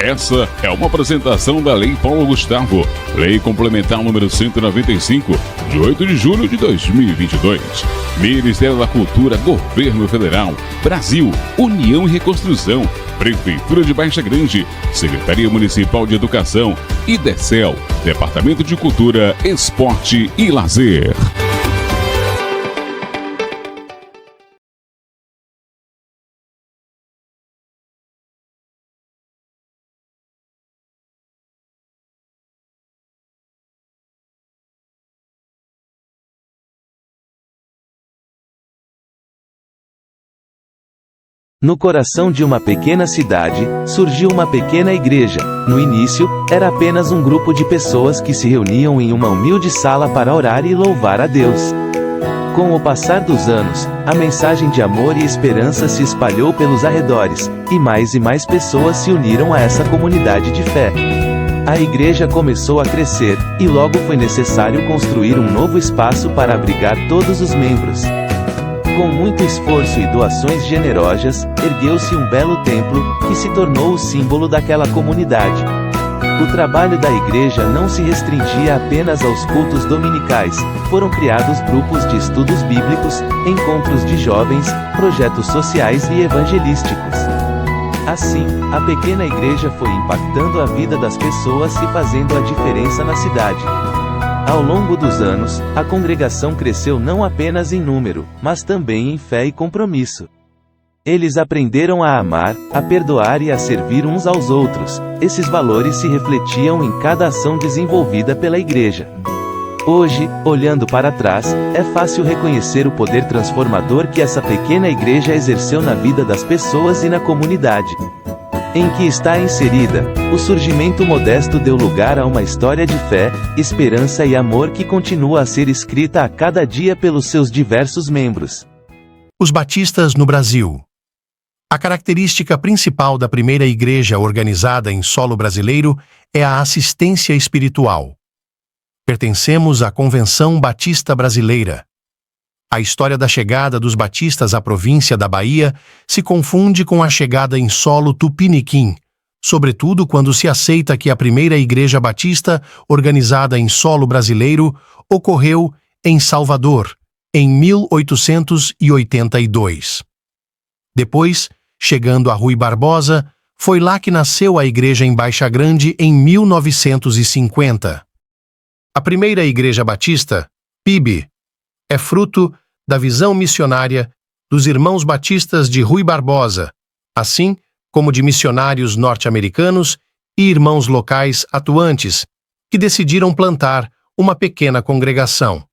Essa é uma apresentação da Lei Paulo Gustavo, Lei Complementar número 195, de 8 de julho de 2022. Ministério da Cultura, Governo Federal, Brasil, União e Reconstrução, Prefeitura de Baixa Grande, Secretaria Municipal de Educação e DECEL, Departamento de Cultura, Esporte e Lazer. No coração de uma pequena cidade, surgiu uma pequena igreja. No início, era apenas um grupo de pessoas que se reuniam em uma humilde sala para orar e louvar a Deus. Com o passar dos anos, a mensagem de amor e esperança se espalhou pelos arredores, e mais pessoas se uniram a essa comunidade de fé. A igreja começou a crescer, e logo foi necessário construir um novo espaço para abrigar todos os membros. Com muito esforço e doações generosas, ergueu-se um belo templo, que se tornou o símbolo daquela comunidade. O trabalho da igreja não se restringia apenas aos cultos dominicais, foram criados grupos de estudos bíblicos, encontros de jovens, projetos sociais e evangelísticos. Assim, a pequena igreja foi impactando a vida das pessoas e fazendo a diferença na cidade. Ao longo dos anos, a congregação cresceu não apenas em número, mas também em fé e compromisso. Eles aprenderam a amar, a perdoar e a servir uns aos outros. Esses valores se refletiam em cada ação desenvolvida pela igreja. Hoje, olhando para trás, é fácil reconhecer o poder transformador que essa pequena igreja exerceu na vida das pessoas e na comunidade em que está inserida. O surgimento modesto deu lugar a uma história de fé, esperança e amor que continua a ser escrita a cada dia pelos seus diversos membros. Os batistas no Brasil. A característica principal da primeira igreja organizada em solo brasileiro é a assistência espiritual. Pertencemos à Convenção Batista Brasileira. A história da chegada dos batistas à província da Bahia se confunde com a chegada em solo tupiniquim, sobretudo quando se aceita que a primeira igreja batista organizada em solo brasileiro ocorreu em Salvador, em 1882. Depois, chegando a Rui Barbosa, foi lá que nasceu a igreja em Baixa Grande em 1950. A primeira igreja batista, PIB, é fruto da visão missionária dos irmãos batistas de Rui Barbosa, assim como de missionários norte-americanos e irmãos locais atuantes, que decidiram plantar uma pequena congregação.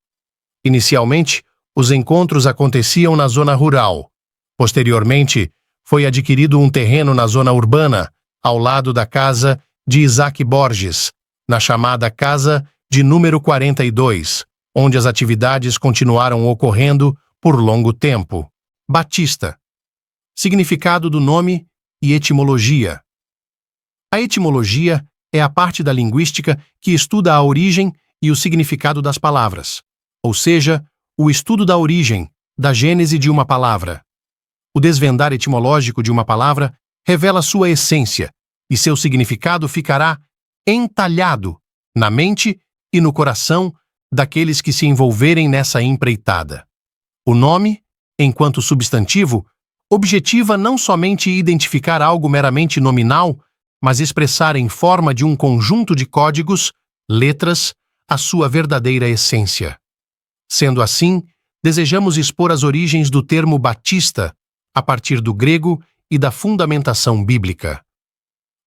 Inicialmente, os encontros aconteciam na zona rural. Posteriormente, foi adquirido um terreno na zona urbana, ao lado da casa de Isaac Borges, na chamada Casa de número 42, onde as atividades continuaram ocorrendo por longo tempo. Batista. Significado do nome e etimologia. A etimologia é a parte da linguística que estuda a origem e o significado das palavras, ou seja, o estudo da origem, da gênese de uma palavra. O desvendar etimológico de uma palavra revela sua essência, e seu significado ficará entalhado na mente e no coração daqueles que se envolverem nessa empreitada. O nome, enquanto substantivo, objetiva não somente identificar algo meramente nominal, mas expressar em forma de um conjunto de códigos, letras, a sua verdadeira essência. Sendo assim, desejamos expor as origens do termo batista, a partir do grego e da fundamentação bíblica.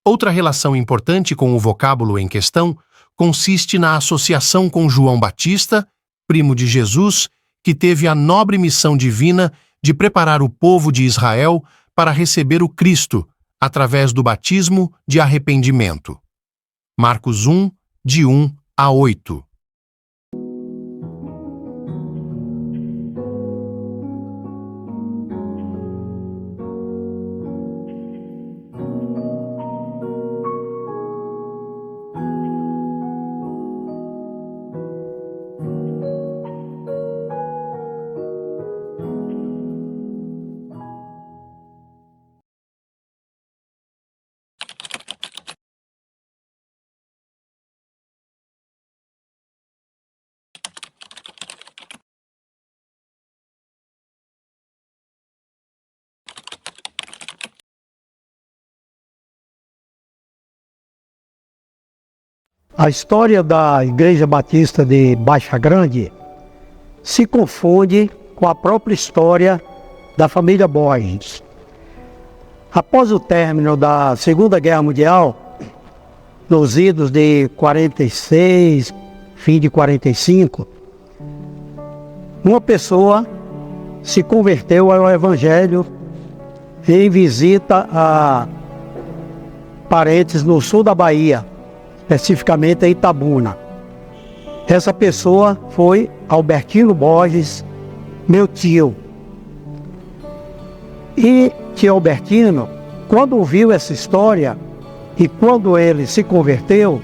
Outra relação importante com o vocábulo em questão consiste na associação com João Batista, primo de Jesus, que teve a nobre missão divina de preparar o povo de Israel para receber o Cristo, através do batismo de arrependimento. Marcos 1, de 1 a 8. A história da Igreja Batista de Baixa Grande se confunde com a própria história da família Borges. Após o término da Segunda Guerra Mundial, nos idos de 46, fim de 45, uma pessoa se converteu ao Evangelho em visita a parentes no sul da Bahia, especificamente em Itabuna. Essa pessoa foi Albertino Borges, meu tio. E tio Albertino, quando ouviu essa história e quando ele se converteu,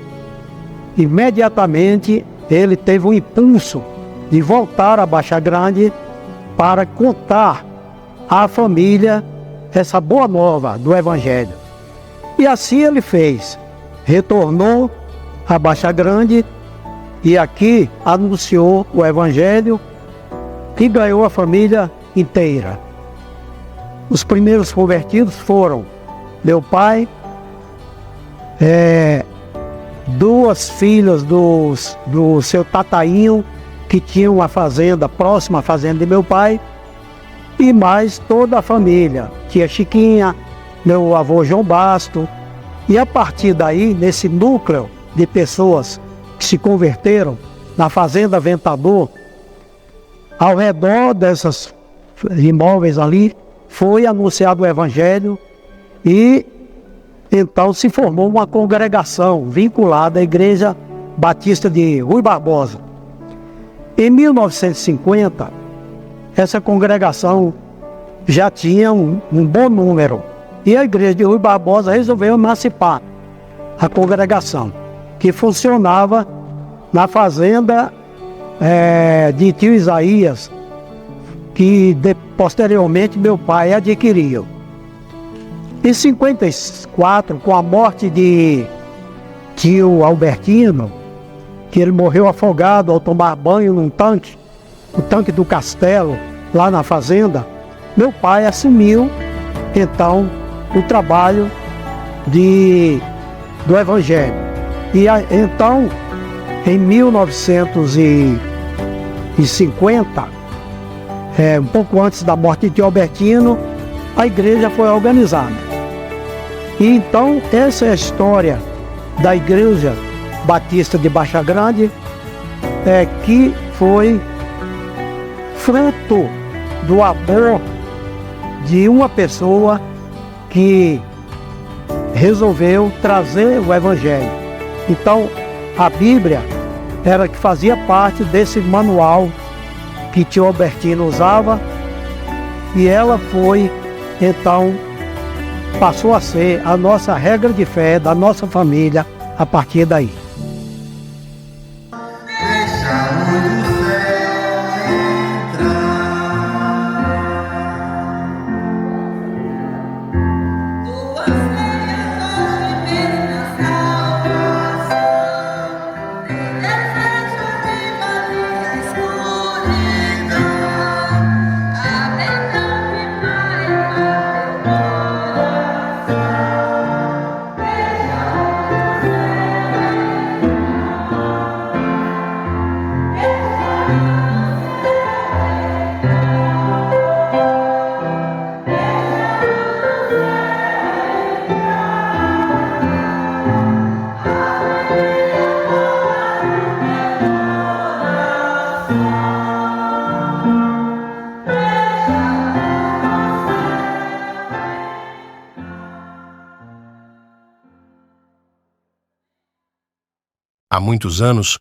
imediatamente ele teve um impulso de voltar a Baixa Grande para contar à família essa boa nova do Evangelho. E assim ele fez. Retornou a Baixa Grande e aqui anunciou o Evangelho que ganhou a família inteira. Os primeiros convertidos foram meu pai, duas filhas do seu tatainho, que tinha uma fazenda próxima à fazenda de meu pai, e mais toda a família, tia Chiquinha, meu avô João Basto. E a partir daí, nesse núcleo de pessoas que se converteram na Fazenda Ventador, ao redor desses imóveis ali, foi anunciado o Evangelho e então se formou uma congregação vinculada à Igreja Batista de Rui Barbosa. Em 1950, essa congregação já tinha um bom número. E a Igreja de Rui Barbosa resolveu emancipar a congregação, que funcionava na fazenda de tio Isaías, que posteriormente meu pai adquiriu. Em 54, com a morte de tio Albertino, que ele morreu afogado ao tomar banho num tanque, o tanque do castelo, lá na fazenda, meu pai assumiu, então, o trabalho do Evangelho. E então, em 1950, um pouco antes da morte de tio Albertino, a igreja foi organizada. E então, essa é a história da Igreja Batista de Baixa Grande, que foi fruto do amor de uma pessoa que resolveu trazer o Evangelho. Então, a Bíblia era que fazia parte desse manual que tio Albertino usava, e ela foi, então, passou a ser a nossa regra de fé da nossa família a partir daí. Há muitos anos,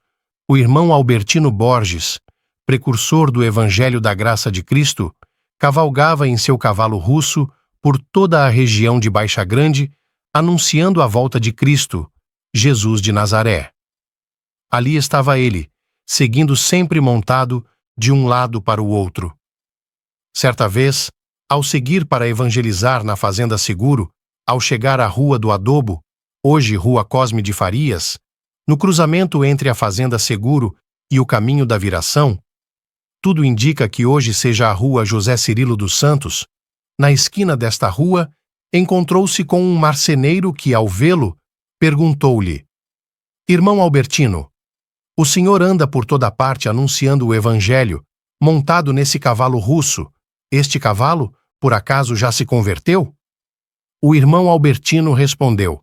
o irmão Albertino Borges, precursor do Evangelho da Graça de Cristo, cavalgava em seu cavalo russo por toda a região de Baixa Grande, anunciando a volta de Cristo, Jesus de Nazaré. Ali estava ele, seguindo sempre montado de um lado para o outro. Certa vez, ao seguir para evangelizar na Fazenda Seguro, ao chegar à Rua do Adobo, hoje Rua Cosme de Farias, no cruzamento entre a Fazenda Seguro e o Caminho da Viração, tudo indica que hoje seja a Rua José Cirilo dos Santos, na esquina desta rua, encontrou-se com um marceneiro que, ao vê-lo, perguntou-lhe: Irmão Albertino, o senhor anda por toda parte anunciando o evangelho, montado nesse cavalo russo. Este cavalo, por acaso, já se converteu? O irmão Albertino respondeu: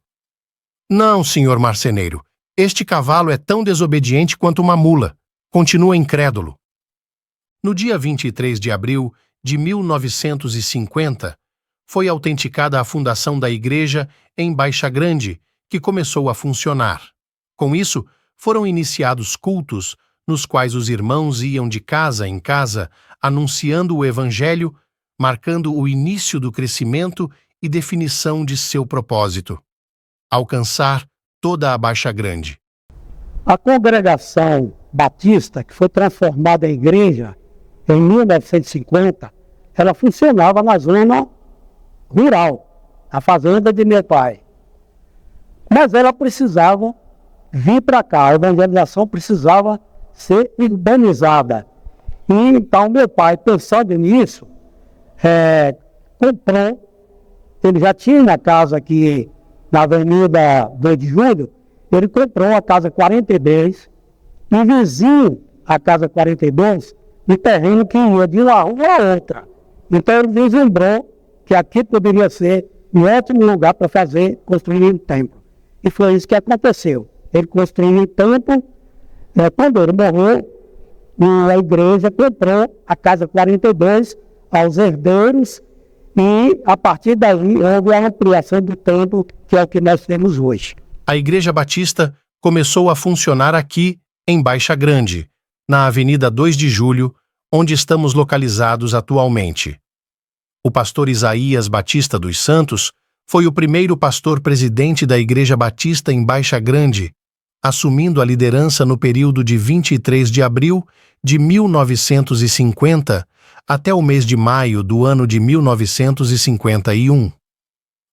Não, senhor marceneiro, este cavalo é tão desobediente quanto uma mula. Continua incrédulo. No dia 23 de abril de 1950, foi autenticada a fundação da igreja em Baixa Grande, que começou a funcionar. Com isso, foram iniciados cultos nos quais os irmãos iam de casa em casa anunciando o evangelho, marcando o início do crescimento e definição de seu propósito: alcançar toda a Baixa Grande. A congregação batista, que foi transformada em igreja em 1950, ela funcionava na zona rural, na fazenda de meu pai. Mas ela precisava vir para cá, a evangelização precisava ser urbanizada. E então meu pai, pensando nisso, comprou, ele já tinha uma casa aqui na Avenida 2 de Julho, ele comprou a casa 42, e vizinho à casa 42, um terreno que ia de uma rua a outra. Então ele vislumbrou que aqui poderia ser um ótimo lugar para construir um templo. E foi isso que aconteceu. Ele construiu um templo, quando ele morreu, a igreja comprou a casa 42 aos herdeiros, e a partir daí houve a ampliação do templo, que é o que nós temos hoje. A Igreja Batista começou a funcionar aqui, em Baixa Grande, na Avenida 2 de Julho, onde estamos localizados atualmente. O pastor Isaías Batista dos Santos foi o primeiro pastor presidente da Igreja Batista em Baixa Grande, assumindo a liderança no período de 23 de abril de 1950 até o mês de maio do ano de 1951.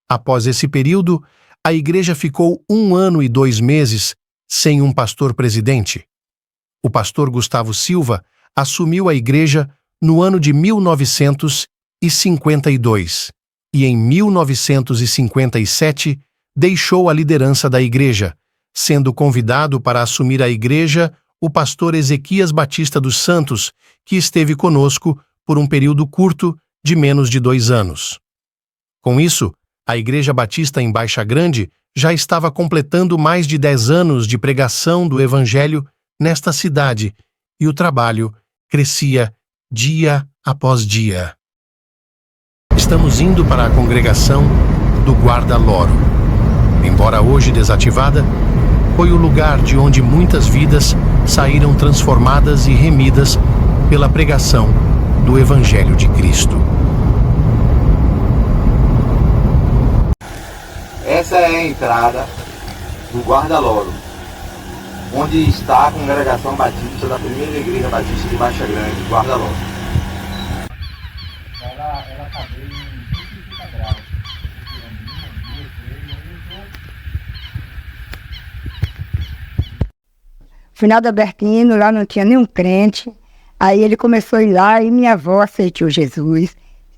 Após esse período, a igreja ficou 1 ano e 2 meses sem um pastor presidente. O pastor Gustavo Silva assumiu a igreja no ano de 1952 e em 1957 deixou a liderança da igreja, sendo convidado para assumir a igreja o pastor Ezequias Batista dos Santos, que esteve conosco por um período curto de menos de 2 anos. Com isso, a Igreja Batista em Baixa Grande já estava completando mais de 10 anos de pregação do Evangelho nesta cidade, e o trabalho crescia dia após dia. Estamos indo para a congregação do Guarda-Loro. Embora hoje desativada, foi o lugar de onde muitas vidas saíram transformadas e remidas pela pregação do Evangelho de Cristo. Essa é a entrada do Guarda-Loro, onde está a congregação batista da primeira igreja batista de Baixa Grande, Guarda-Loro. Ela cabeu em 150 graus. Finado Albertino, lá não tinha nenhum crente. Aí ele começou a ir lá e minha avó aceitou Jesus.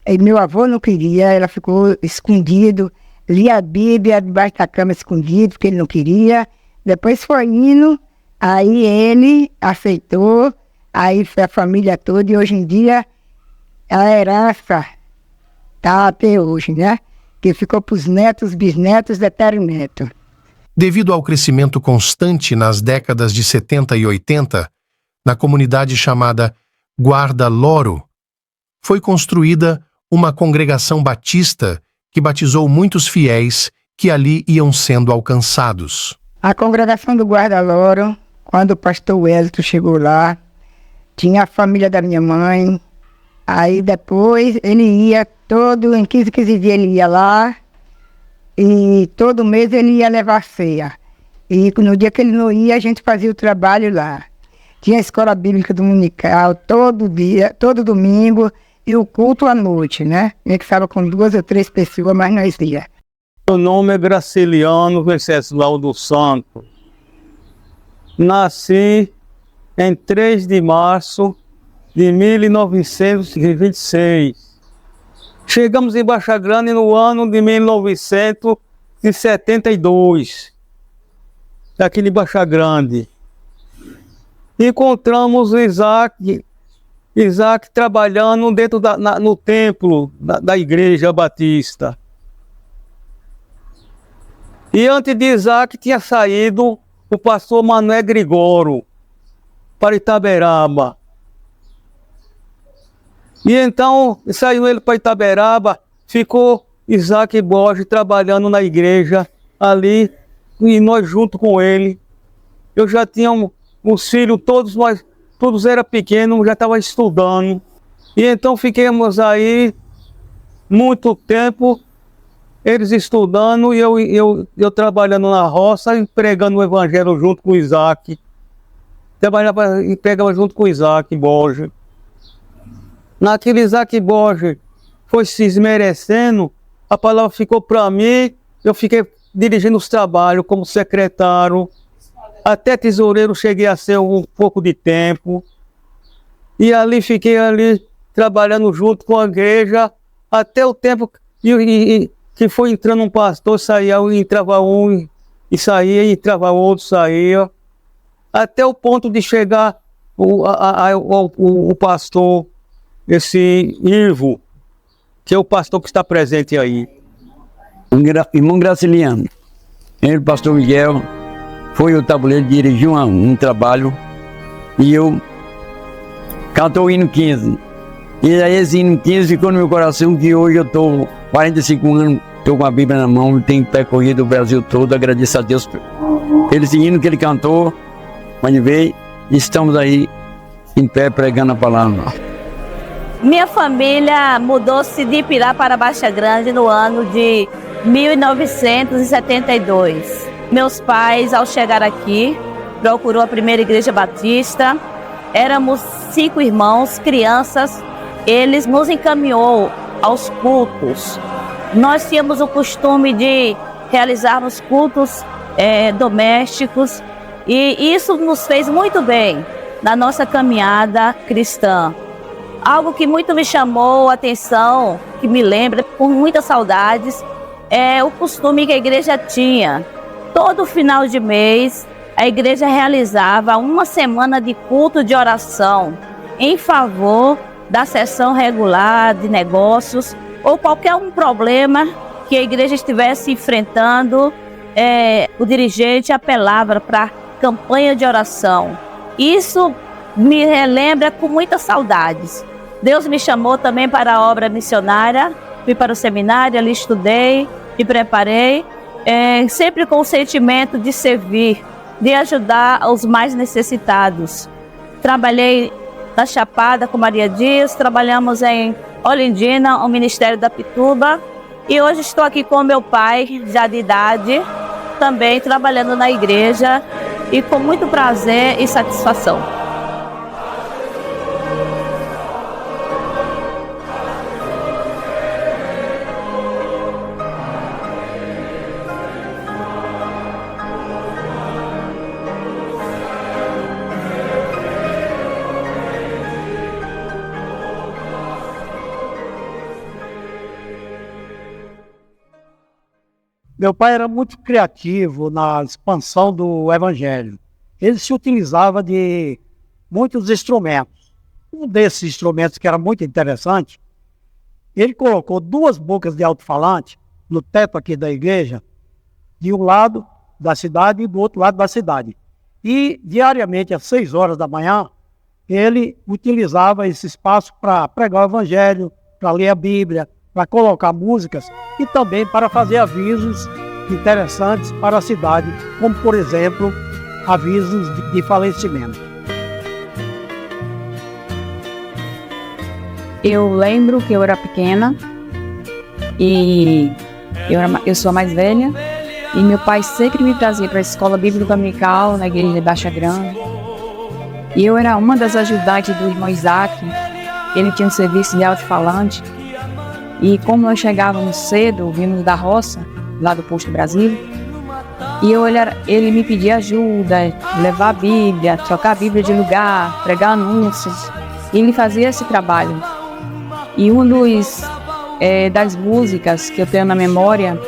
E meu avô não queria, ela ficou escondido. Lia a Bíblia debaixo da cama escondido, porque ele não queria. Depois foi indo, aí ele aceitou, aí foi a família toda, e hoje em dia a herança está até hoje, né? Que ficou para os netos, bisnetos, eterno-neto. Devido ao crescimento constante nas décadas de 70 e 80, na comunidade chamada Guarda-Loro, foi construída uma congregação batista que batizou muitos fiéis que ali iam sendo alcançados. A congregação do Guarda-Loro, quando o pastor Wellington chegou lá, tinha a família da minha mãe. Aí depois ele ia em 15 dias ele ia lá, e todo mês ele ia levar ceia. E no dia que ele não ia, a gente fazia o trabalho lá. Tinha a escola bíblica dominical todo dia, todo domingo, e o culto à noite, né? A gente estava com 2 ou 3 pessoas, mas nós ia. Meu nome é Graciliano Venceslau dos Santos. Nasci em 3 de março de 1926. Chegamos em Baixa Grande no ano de 1972. daqui de Baixa Grande. Encontramos o Isaac trabalhando dentro no templo da Igreja Batista. E antes de Isaac tinha saído o pastor Manuel Grigoro para Itaberaba. E então saiu ele para Itaberaba, ficou Isaac Borges trabalhando na igreja ali, e nós junto com ele. Eu já tinha os filhos, todos eram pequenos, já estavam estudando. E então ficamos aí muito tempo, eles estudando e eu trabalhando na roça e pregando o evangelho junto com o Isaac. Trabalhava e pregava junto com o Isaac Borges. Naquele Isaac Borges foi se esmerecendo, a palavra ficou para mim, eu fiquei dirigindo os trabalhos como secretário, até tesoureiro cheguei a ser um pouco de tempo. E ali fiquei ali trabalhando junto com a igreja, até o tempo que foi entrando um pastor, saía, entrava um e saía, entrava outro, saía, até o ponto de chegar o pastor, esse Ivo, que é o pastor que está presente aí. Irmão Graciliano, ele, pastor Miguel, foi o tabuleiro, dirigiu um trabalho e eu cantou o hino 15. E aí esse hino 15 ficou no meu coração, que hoje eu estou 45 anos, estou com a Bíblia na mão, tenho percorrido o Brasil todo, agradeço a Deus pelo esse hino que ele cantou, onde veio, e estamos aí em pé pregando a palavra. Minha família mudou-se de Ipirá para Baixa Grande no ano de 1972. Meus pais, ao chegar aqui, procurou a primeira igreja batista. Éramos 5 irmãos, crianças. Eles nos encaminhou aos cultos. Nós tínhamos o costume de realizarmos cultos domésticos, e isso nos fez muito bem na nossa caminhada cristã. Algo que muito me chamou a atenção, que me lembra com muitas saudades, é o costume que a igreja tinha. Todo final de mês, a igreja realizava uma semana de culto de oração em favor da sessão regular de negócios ou qualquer um problema que a igreja estivesse enfrentando. O dirigente apelava para a campanha de oração. Isso me relembra com muitas saudades. Deus me chamou também para a obra missionária, fui para o seminário, ali estudei, me preparei, sempre com o sentimento de servir, de ajudar os mais necessitados. Trabalhei na Chapada com Maria Dias, trabalhamos em Olindina, o Ministério da Pituba, e hoje estou aqui com meu pai, já de idade, também trabalhando na igreja, e com muito prazer e satisfação. Meu pai era muito criativo na expansão do evangelho. Ele se utilizava de muitos instrumentos. Um desses instrumentos que era muito interessante, ele colocou 2 bocas de alto-falante no teto aqui da igreja, de um lado da cidade e do outro lado da cidade. E diariamente, às 6 horas da manhã, ele utilizava esse espaço para pregar o evangelho, para ler a Bíblia, para colocar músicas e também para fazer avisos interessantes para a cidade, como, por exemplo, avisos de falecimento. Eu lembro que eu era pequena e eu sou a mais velha, e meu pai sempre me trazia para a escola bíblica dominical na igreja de Baixa Grande. E eu era uma das ajudantes do irmão Isaac. Ele tinha um serviço de alto-falante. E como nós chegávamos cedo, vimos da roça, lá do Posto Brasil, e ele me pedia ajuda, levar a Bíblia, trocar a Bíblia de lugar, pregar anúncios, e ele fazia esse trabalho. E das músicas que eu tenho na memória,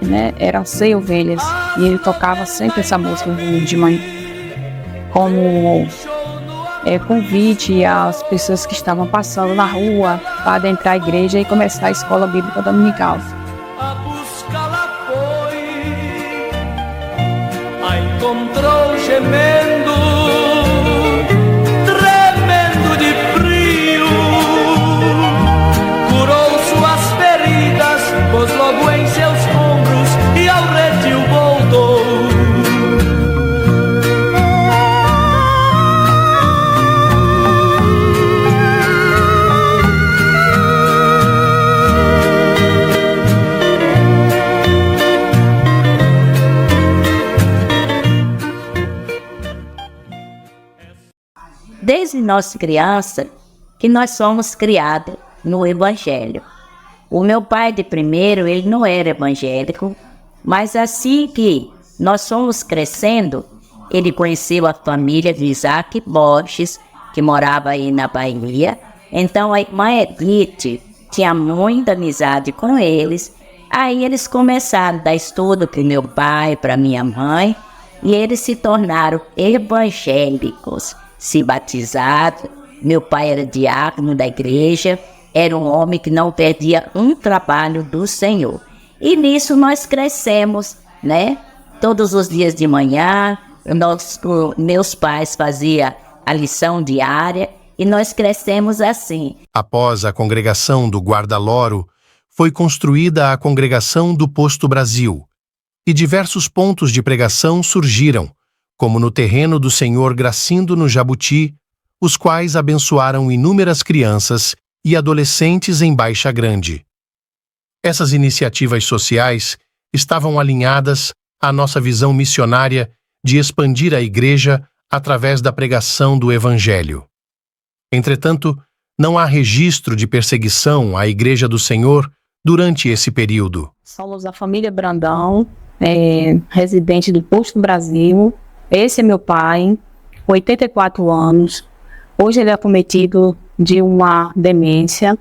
né, eram 100 ovelhas. E ele tocava sempre essa música de manhã, como convite às pessoas que estavam passando na rua para adentrar a igreja e começar a escola bíblica dominical. A buscá-la foi, a encontrou gemendo, tremendo de frio, curou suas feridas, pôs logo em seus ombros e ao redil voltou. Desde nossa criança que nós somos criados no Evangelho. O meu pai de primeiro, ele não era evangélico, mas assim que nós fomos crescendo, ele conheceu a família de Isaac Borges, que morava aí na Bahia. Então a irmã Edith tinha muita amizade com eles. Aí eles começaram a dar estudo para meu pai, para minha mãe, e eles se tornaram evangélicos. Se batizaram. Meu pai era diácono da igreja, era um homem que não perdia um trabalho do Senhor. E nisso nós crescemos, né? Todos os dias de manhã, meus pais faziam a lição diária e nós crescemos assim. Após a congregação do Guarda-Loro, foi construída a congregação do Posto Brasil, e diversos pontos de pregação surgiram, como no terreno do Senhor Gracindo no Jabuti, os quais abençoaram inúmeras crianças e adolescentes em Baixa Grande. Essas iniciativas sociais estavam alinhadas à nossa visão missionária de expandir a igreja através da pregação do Evangelho. Entretanto, não há registro de perseguição à Igreja do Senhor durante esse período. Somos a família Brandão, residente do Posto Brasil. Esse é meu pai, 84 anos. Hoje ele é acometido de uma demência.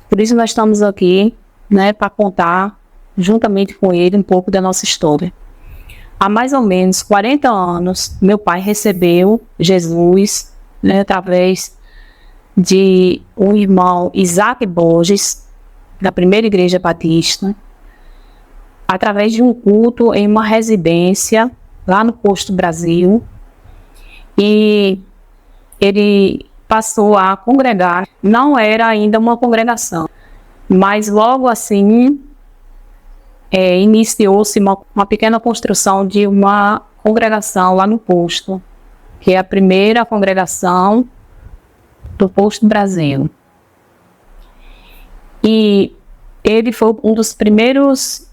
Por isso nós estamos aqui, né, para contar, juntamente com ele, um pouco da nossa história. Há mais ou menos 40 anos, meu pai recebeu Jesus, né, através de um irmão Isaac Borges, da Primeira Igreja Batista, através de um culto em uma residência lá no Posto Brasil, e ele passou a congregar. Não era ainda uma congregação, mas logo assim iniciou-se uma pequena construção de uma congregação lá no posto, que é a primeira congregação do Posto Brasil. E ele foi um dos primeiros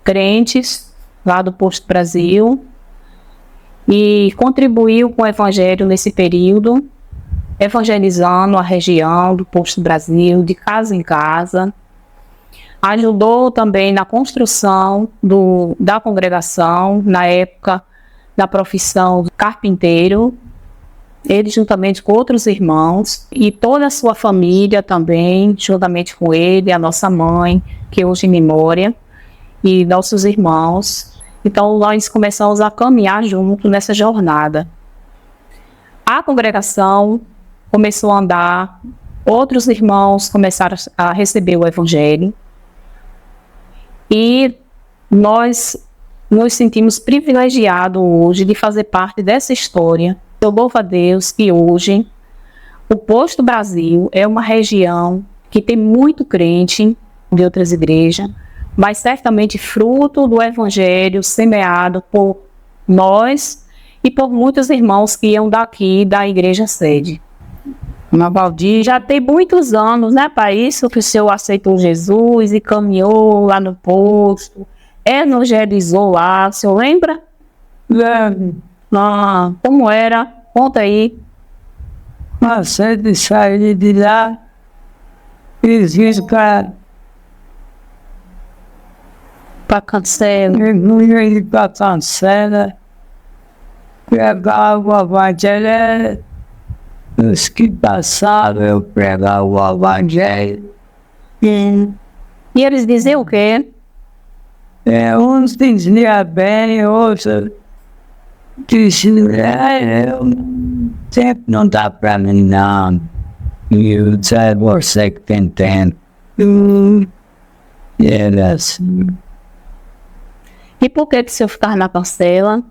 crentes lá do Posto Brasil e contribuiu com o evangelho nesse período, evangelizando a região do Posto Brasil, de casa em casa. Ajudou também na construção da congregação, na época da profissão de carpinteiro, ele juntamente com outros irmãos e toda a sua família também, juntamente com ele, a nossa mãe, que hoje em memória, e nossos irmãos. Então nós começamos a caminhar junto nessa jornada. A congregação começou a andar, outros irmãos começaram a receber o evangelho, e nós nos sentimos privilegiados hoje de fazer parte dessa história. Eu louvo a Deus que hoje o Posto Brasil é uma região que tem muito crente de outras igrejas, mas certamente fruto do evangelho semeado por nós e por muitos irmãos que iam daqui da igreja sede. Na Valdir, já tem muitos anos, né, para isso que o senhor aceitou Jesus e caminhou lá no posto, evangelizou lá, o senhor lembra? Como era? Conta aí. Sempre saí de lá, fiz isso para Cancela. não ia ir para Cancela, pegava o evangelho. Os que passaram, eu pregava o evangelho. E eles diziam o quê? Uns dizia bem, outros dizia, sempre não dá pra mim não. E o Zé você que tem tempo. E era assim. E por que o senhor ficava na cancela?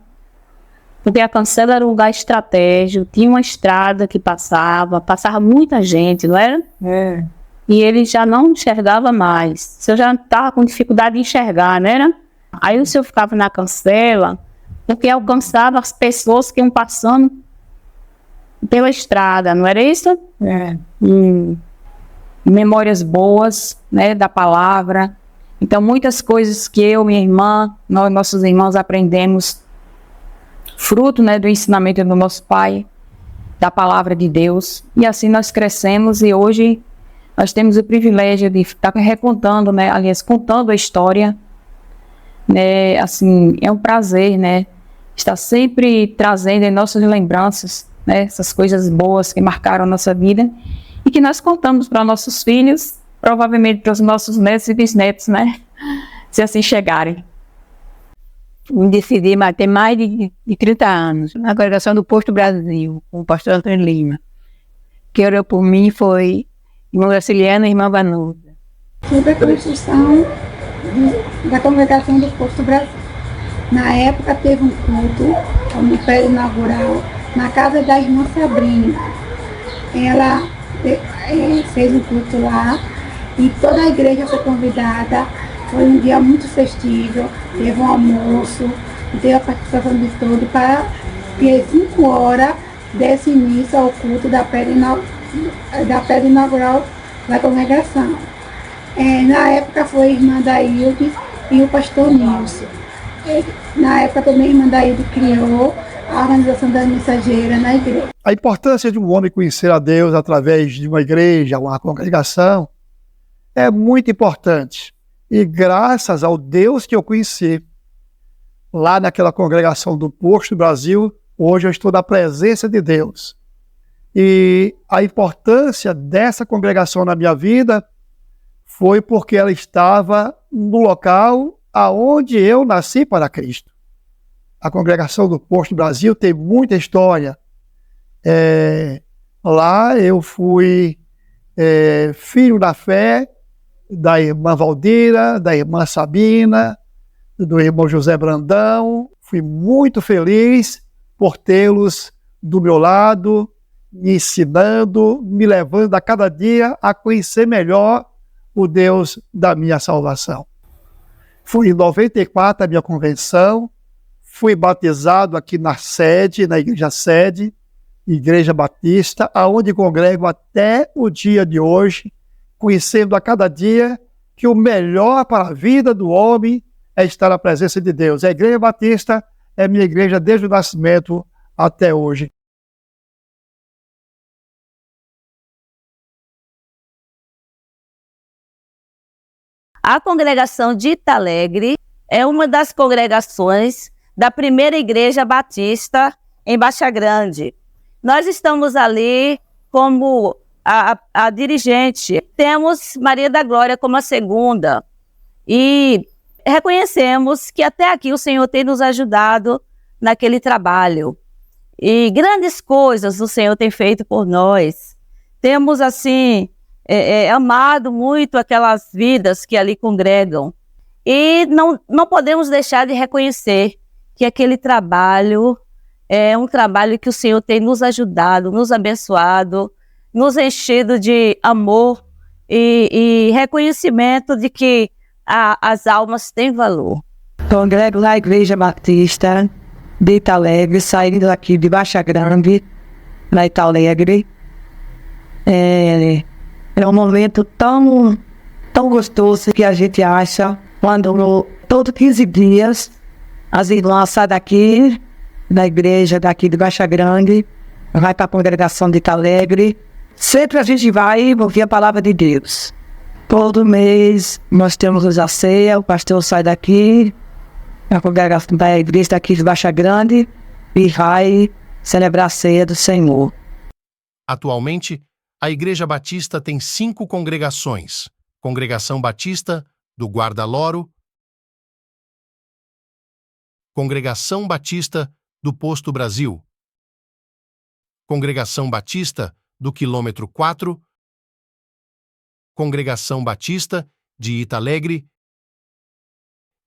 Porque a cancela era um lugar estratégico, tinha uma estrada que passava muita gente, não era? É. E ele já não enxergava mais. O senhor já estava com dificuldade de enxergar, não era? Aí o senhor ficava na cancela porque alcançava as pessoas que iam passando pela estrada, não era isso? É. Memórias boas, né, da palavra. Então, muitas coisas que eu, minha irmã, nós, nossos irmãos aprendemos fruto, né, do ensinamento do nosso pai, da palavra de Deus. E assim nós crescemos e hoje nós temos o privilégio de estar recontando, né, aliás, contando a história, né, assim, é um prazer, né, estar sempre trazendo em nossas lembranças, né, essas coisas boas que marcaram a nossa vida e que nós contamos para nossos filhos, provavelmente para os nossos netos e bisnetos, né, se assim chegarem. Me decidi, mas tem mais de 30 anos, na congregação do Posto Brasil, com o pastor Antônio Lima. Quem orou por mim foi irmã Graciliana e irmã Vanusa. Sobre a construção da congregação do Posto Brasil. Na época teve um culto, no prédio inaugural, na casa da irmã Sabrina. Ela fez um culto lá e toda a igreja foi convidada. Foi um dia muito festivo, teve um almoço, teve a participação de todos para que às 5 horas desse início ao culto da pedra inaugural da congregação. Na época foi a irmã Daílde e o pastor Nilson. Na época também a irmã Daílde criou a organização das mensageiras na igreja. A importância de um homem conhecer a Deus através de uma igreja, uma congregação, é muito importante. E graças ao Deus que eu conheci, lá naquela congregação do Posto Brasil, hoje eu estou na presença de Deus. E a importância dessa congregação na minha vida foi porque ela estava no local aonde eu nasci para Cristo. A congregação do Posto Brasil tem muita história. Lá eu fui filho da fé, da irmã Valdira, da irmã Sabina, do irmão José Brandão. Fui muito feliz por tê-los do meu lado, me ensinando, me levando a cada dia a conhecer melhor o Deus da minha salvação. Fui em 94 a minha convenção, fui batizado aqui na sede, na igreja sede, Igreja Batista, aonde congrego até o dia de hoje, conhecendo a cada dia que o melhor para a vida do homem é estar na presença de Deus. A Igreja Batista é minha igreja desde o nascimento até hoje. A congregação de Italegre é uma das congregações da primeira Igreja Batista em Baixa Grande. Nós estamos ali como a dirigente. Temos Maria da Glória como a segunda. E reconhecemos que até aqui o Senhor tem nos ajudado naquele trabalho. E grandes coisas o Senhor tem feito por nós. Temos, assim, amado muito aquelas vidas que ali congregam. E não podemos deixar de reconhecer que aquele trabalho é um trabalho que o Senhor tem nos ajudado, nos abençoado, nos enchido de amor e reconhecimento de que as almas têm valor. Congrego na Igreja Batista de Italegre, saindo aqui de Baixa Grande, na Italegre. É um momento tão gostoso que a gente acha quando todos 15 dias as irmãs saem daqui, da igreja daqui de Baixa Grande, vai para a congregação de Italegre. Sempre a gente vai ouvir a palavra de Deus. Todo mês nós temos a ceia, o pastor sai daqui, a congregação da igreja daqui de Baixa Grande, e vai celebrar a ceia do Senhor. Atualmente, a Igreja Batista tem 5 congregações. Congregação Batista do Guarda-Loro, Congregação Batista do Posto Brasil, Congregação Batista do Quilômetro 4, Congregação Batista de Italegre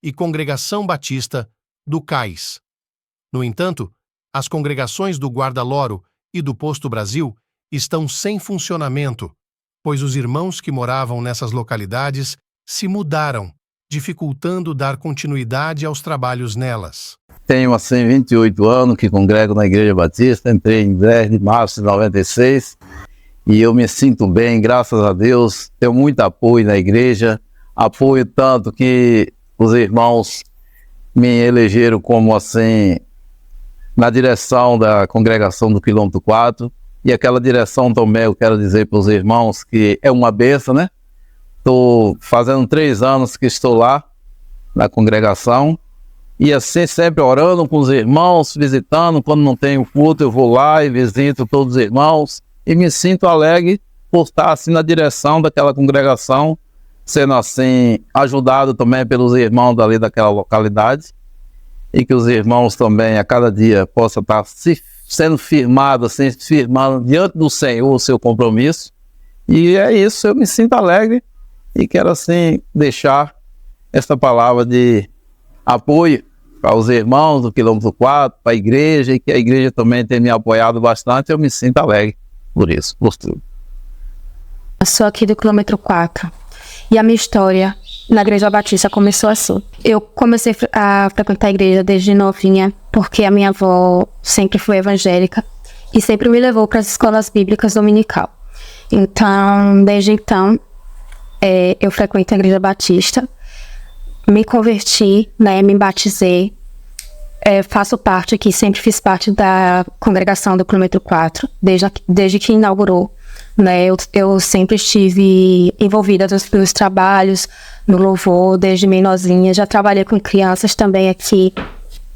e Congregação Batista do Cais. No entanto, as congregações do Guarda-Loro e do Posto Brasil estão sem funcionamento, pois os irmãos que moravam nessas localidades se mudaram, dificultando dar continuidade aos trabalhos nelas. Tenho, 28 anos que congrego na Igreja Batista, entrei em 10 de março de 96 e eu me sinto bem, graças a Deus. Tenho muito apoio na igreja, apoio tanto que os irmãos me elegeram como na direção da congregação do Quilômetro 4, e aquela direção também eu quero dizer para os irmãos que é uma bênção, né? Estou fazendo 3 anos que estou lá na congregação, e sempre orando com os irmãos, visitando. Quando não tenho culto eu vou lá e visito todos os irmãos, e me sinto alegre por estar na direção daquela congregação, sendo ajudado também pelos irmãos dali daquela localidade, e que os irmãos também a cada dia possam estar sendo firmados, firmando diante do Senhor o seu compromisso. E é isso, eu me sinto alegre e quero deixar esta palavra de apoio para os irmãos do Quilômetro 4, para a igreja, e que a igreja também tem me apoiado bastante. Eu me sinto alegre por isso, por tudo. Eu sou aqui do Quilômetro 4 e a minha história na Igreja Batista começou assim. Eu comecei a frequentar a igreja desde novinha, porque a minha avó sempre foi evangélica e sempre me levou para as escolas bíblicas dominical. Então, desde então, eu frequento a Igreja Batista, me converti, me batizei, faço parte aqui, sempre fiz parte da congregação do Quilômetro 4, desde que inaugurou. Eu sempre estive envolvida nos trabalhos, no louvor, desde menorzinha. Já trabalhei com crianças também aqui.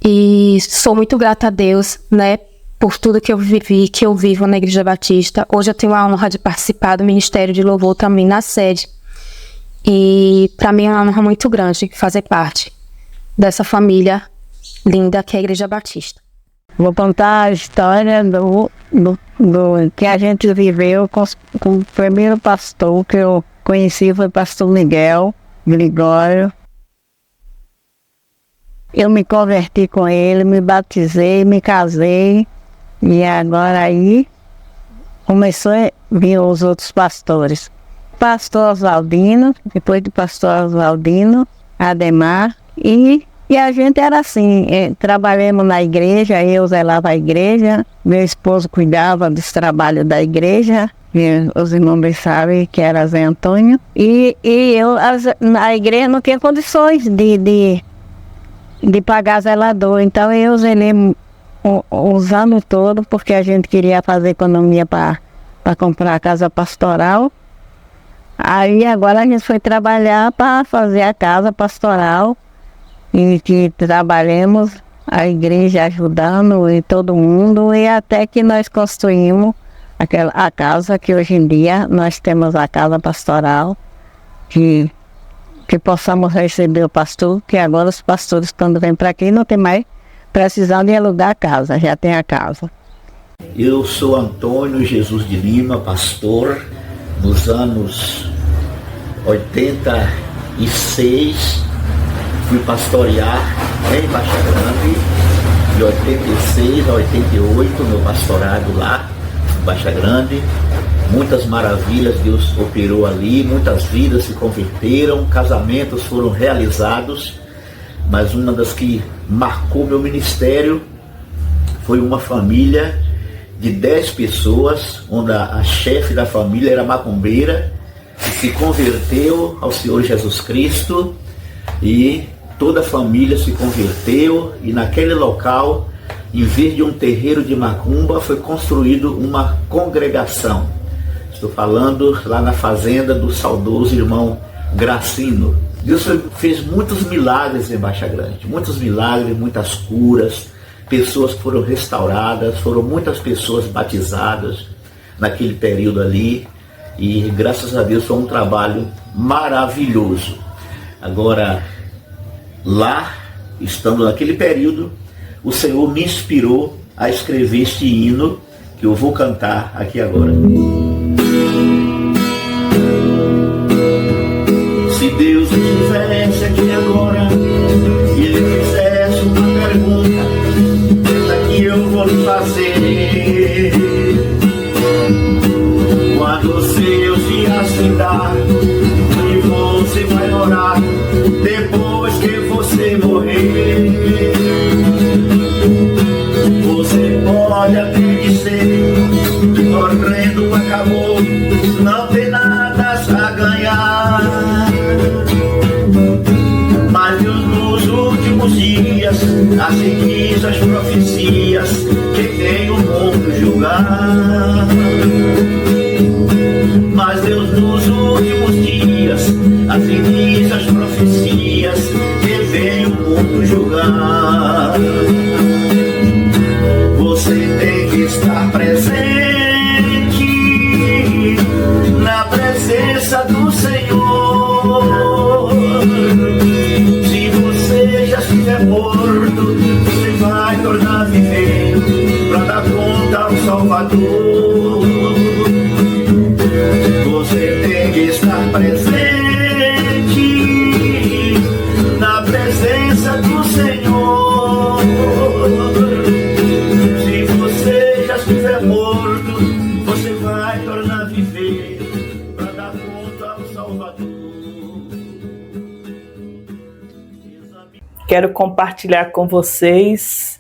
E sou muito grata a Deus, por tudo que eu vivi, que eu vivo na Igreja Batista. Hoje eu tenho a honra de participar do Ministério de Louvor também na sede. E para mim é uma honra muito grande fazer parte dessa família linda que é a Igreja Batista. Vou contar a história do que a gente viveu com o primeiro pastor que eu conheci, foi o pastor Miguel Gregório. Eu me converti com ele, me batizei, me casei, e agora aí começou a vir os outros pastores. Pastor Oswaldino, depois do pastor Oswaldino, Ademar, e a gente era assim, trabalhamos na igreja, eu zelava a igreja, meu esposo cuidava dos trabalhos da igreja, os irmãos sabem que era Zé Antônio, e eu na igreja não tinha condições de pagar zelador, então eu zelei os anos todos, porque a gente queria fazer economia para comprar a casa pastoral. Aí agora a gente foi trabalhar para fazer a casa pastoral, e que trabalhamos a igreja ajudando e todo mundo, e até que nós construímos a casa que hoje em dia nós temos a casa pastoral, que possamos receber o pastor, que agora os pastores quando vêm para aqui não tem mais precisão de alugar a casa, já tem a casa. Eu sou Antônio Jesus de Lima, pastor. Nos anos 86 fui pastorear em Baixa Grande, de 86 a 88, meu pastorado lá em Baixa Grande. Muitas maravilhas Deus operou ali, muitas vidas se converteram, casamentos foram realizados, mas uma das que marcou meu ministério foi uma família de 10 pessoas, onde a chefe da família era macumbeira, e se converteu ao Senhor Jesus Cristo, e toda a família se converteu, e naquele local, em vez de um terreiro de macumba, foi construído uma congregação. Estou falando lá na fazenda do saudoso irmão Gracino. Deus fez muitos milagres em Baixa Grande, muitos milagres, muitas curas, pessoas foram restauradas, foram muitas pessoas batizadas naquele período ali, e graças a Deus foi um trabalho maravilhoso. Agora, lá estando naquele período, o Senhor me inspirou a escrever este hino que eu vou cantar aqui agora. Se Deus estivesse aqui agora e Ele fizesse uma pergunta, essa que eu vou lhe fazer. Quando Deus vier se dar, e você vai orar depois que você morrer, você pode até dizer que morrendo acabou, não tem nada a ganhar. Mas nos últimos dias, assim diz as profecias, que vem o mundo julgar. Mas Deus nos últimos dias, assim diz as profecias, que vem o mundo julgar. Você tem que estar presente na presença do Senhor. Se você já estiver morto, você vai tornar a viver para dar conta ao Salvador. Você tem que estar presente na presença do Senhor. Se você já estiver morto, você vai tornar a viver para dar conta ao Salvador. Quero compartilhar com vocês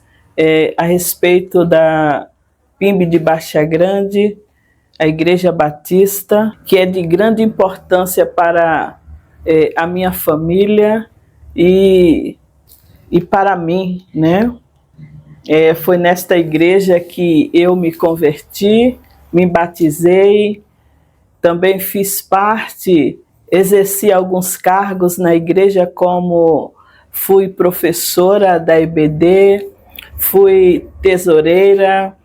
a respeito da PIMB de Baixa Grande, a Igreja Batista, que é de grande importância para a minha família e para mim, né? Foi nesta igreja que eu me converti, me batizei, também fiz parte, exerci alguns cargos na igreja, como fui professora da IBD, fui tesoureira.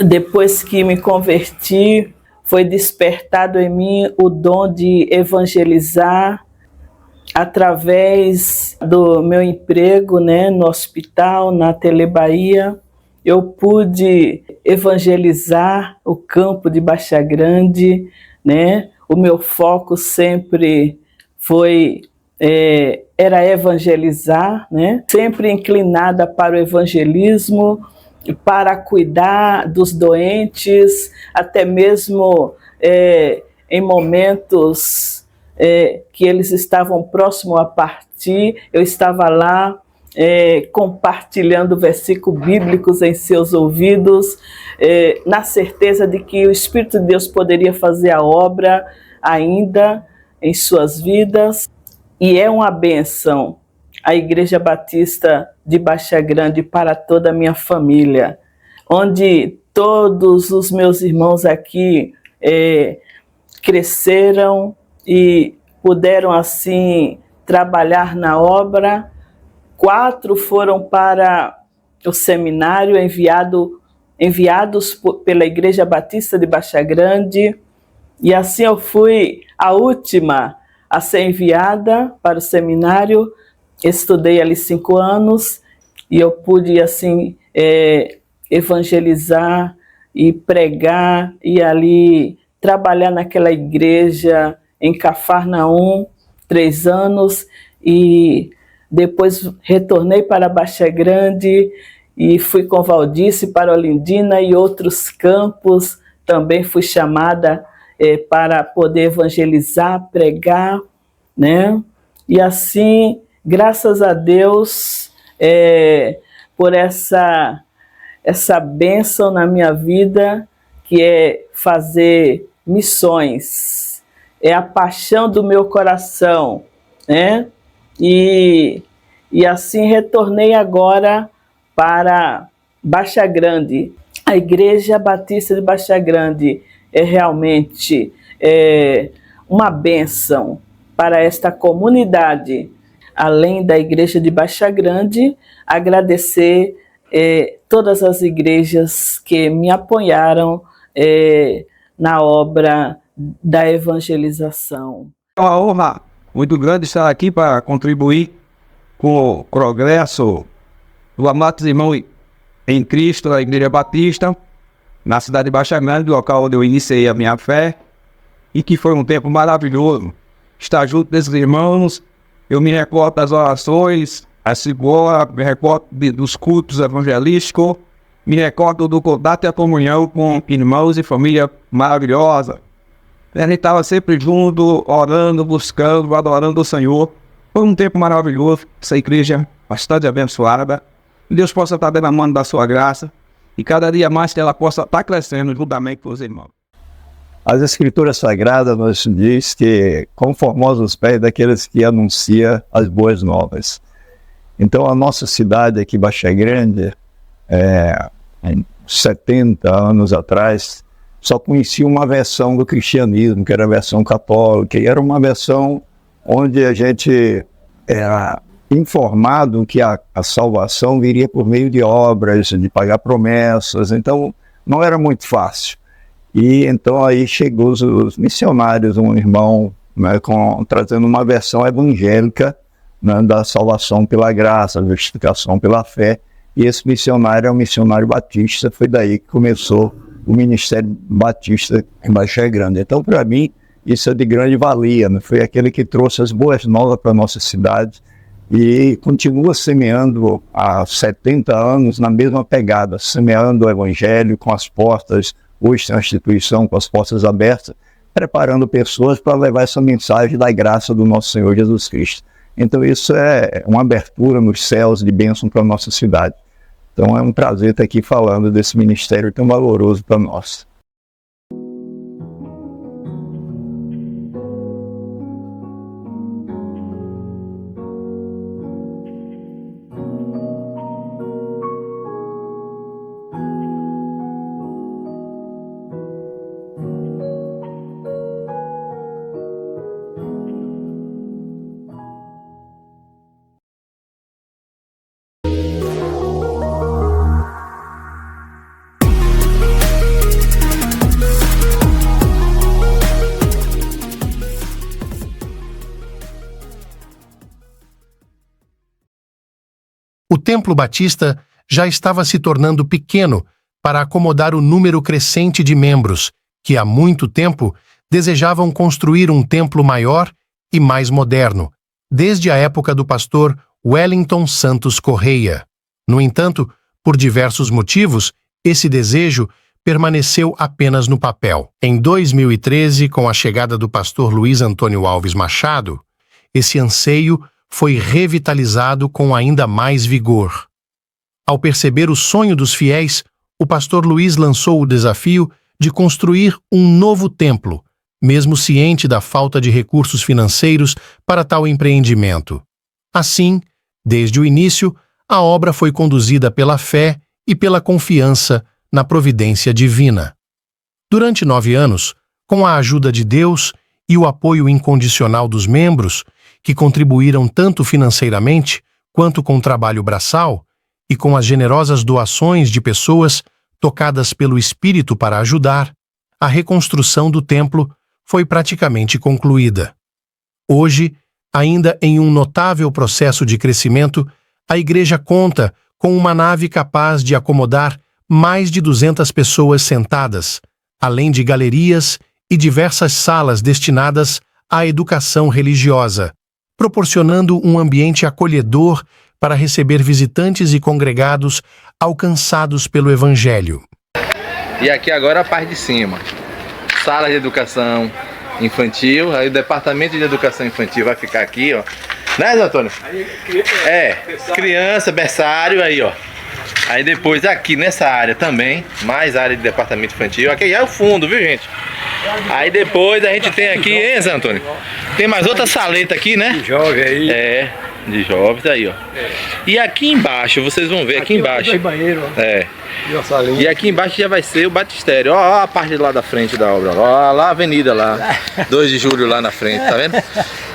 Depois que me converti, foi despertado em mim o dom de evangelizar através do meu emprego, né, no hospital, na Telebahia. Eu pude evangelizar o campo de Baixa Grande, né? O meu foco sempre foi era evangelizar, né? Sempre inclinada para o evangelismo, para cuidar dos doentes, até mesmo em momentos que eles estavam próximos a partir, eu estava lá compartilhando versículos bíblicos em seus ouvidos, na certeza de que o Espírito de Deus poderia fazer a obra ainda em suas vidas. E é uma bênção a Igreja Batista de Baixa Grande para toda a minha família, onde todos os meus irmãos aqui cresceram e puderam assim trabalhar na obra. 4 foram para o seminário enviados pela Igreja Batista de Baixa Grande, e assim eu fui a última a ser enviada para o seminário. Estudei ali 5 anos e eu pude assim evangelizar e pregar e ali trabalhar naquela igreja em Cafarnaum 3 anos, e depois retornei para Baixa Grande e fui com Valdice para Olindina e outros campos. Também fui chamada para poder evangelizar, pregar, né? E assim, graças a Deus por essa bênção na minha vida, que é fazer missões. É a paixão do meu coração, né? E assim retornei agora para Baixa Grande. A Igreja Batista de Baixa Grande é realmente uma bênção para esta comunidade. Além da Igreja de Baixa Grande, agradecer todas as igrejas que me apoiaram na obra da evangelização. É uma honra muito grande estar aqui para contribuir com o progresso do amados irmãos em Cristo, na Igreja Batista, na cidade de Baixa Grande, local onde eu iniciei a minha fé, e que foi um tempo maravilhoso estar junto desses irmãos. Eu me recordo das orações, me recordo dos cultos evangelísticos, me recordo do contato e a comunhão com irmãos e família maravilhosa. A gente estava sempre junto, orando, buscando, adorando o Senhor. Foi um tempo maravilhoso, essa igreja bastante abençoada. Deus possa estar derramando da sua graça e cada dia mais que ela possa estar crescendo juntamente com os irmãos. As Escrituras Sagradas nos diz que quão formosos os pés daqueles que anunciam as boas novas. Então a nossa cidade aqui, Baixa Grande, em 70 anos atrás, só conhecia uma versão do cristianismo, que era a versão católica, e era uma versão onde a gente era informado que a salvação viria por meio de obras, de pagar promessas, então não era muito fácil. E então aí chegou os missionários, um irmão, né, trazendo uma versão evangélica, né, da salvação pela graça, justificação pela fé, e esse missionário é um missionário batista. Foi daí que começou o Ministério Batista em Baixa Grande. Então, para mim, isso é de grande valia, né? Foi aquele que trouxe as boas novas para a nossa cidade e continua semeando há 70 anos na mesma pegada, semeando o Evangelho com as portas. Hoje tem uma instituição com as portas abertas, preparando pessoas para levar essa mensagem da graça do nosso Senhor Jesus Cristo. Então isso é uma abertura nos céus de bênção para a nossa cidade. Então é um prazer estar aqui falando desse ministério tão valoroso para nós. O Templo Batista já estava se tornando pequeno para acomodar o número crescente de membros que, há muito tempo, desejavam construir um templo maior e mais moderno, desde a época do pastor Wellington Santos Correia. No entanto, por diversos motivos, esse desejo permaneceu apenas no papel. Em 2013, com a chegada do pastor Luiz Antônio Alves Machado, esse anseio foi revitalizado com ainda mais vigor. Ao perceber o sonho dos fiéis, o pastor Luiz lançou o desafio de construir um novo templo, mesmo ciente da falta de recursos financeiros para tal empreendimento. Assim, desde o início, a obra foi conduzida pela fé e pela confiança na providência divina. Durante 9 anos, com a ajuda de Deus e o apoio incondicional dos membros, que contribuíram tanto financeiramente quanto com trabalho braçal e com as generosas doações de pessoas tocadas pelo Espírito para ajudar, a reconstrução do templo foi praticamente concluída. Hoje, ainda em um notável processo de crescimento, a igreja conta com uma nave capaz de acomodar mais de 200 pessoas sentadas, além de galerias e diversas salas destinadas à educação religiosa, proporcionando um ambiente acolhedor para receber visitantes e congregados alcançados pelo Evangelho. E aqui agora a parte de cima, sala de educação infantil, aí o departamento de educação infantil vai ficar aqui, ó. Né, Zé Antônio? Criança, berçário, aí, ó. Aí depois aqui nessa área também, mais área de departamento infantil, aqui é o fundo, viu, gente? Aí depois a gente tem aqui, hein, Zé Antônio? Tem mais outra saleta aqui, né? De jovens aí. De jovens aí, ó. E aqui embaixo, vocês vão ver aqui embaixo. Tem banheiro, ó. E aqui embaixo já vai ser o batistério. Ó a parte lá da frente da obra. Ó lá a avenida lá. 2 de julho lá na frente, tá vendo?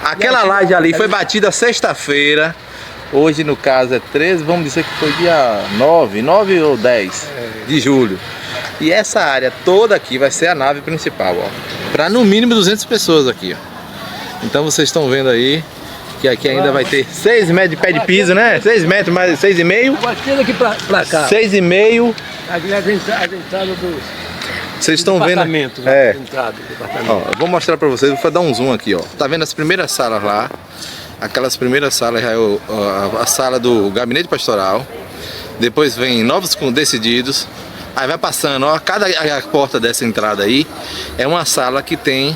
Aquela laje ali foi batida sexta-feira. Hoje, no caso, é 13, vamos dizer que foi dia 9 ou 10 de julho. E essa área toda aqui vai ser a nave principal, ó. Para no mínimo 200 pessoas aqui, ó. Então vocês estão vendo aí Que aqui ainda vai ter 6 metros de pé de piso, né? 6 metros mais 6,5. Batendo aqui pra cá. 6,5. Aqui é a entrada dos... Vocês estão vendo? Entrada do departamento. Ó, eu vou mostrar pra vocês, vou dar um zoom aqui, ó. Tá vendo as primeiras salas lá? Aquelas primeiras salas já é a sala do gabinete pastoral. Depois vem novos decididos. Aí vai passando, ó, cada porta dessa entrada aí é uma sala que tem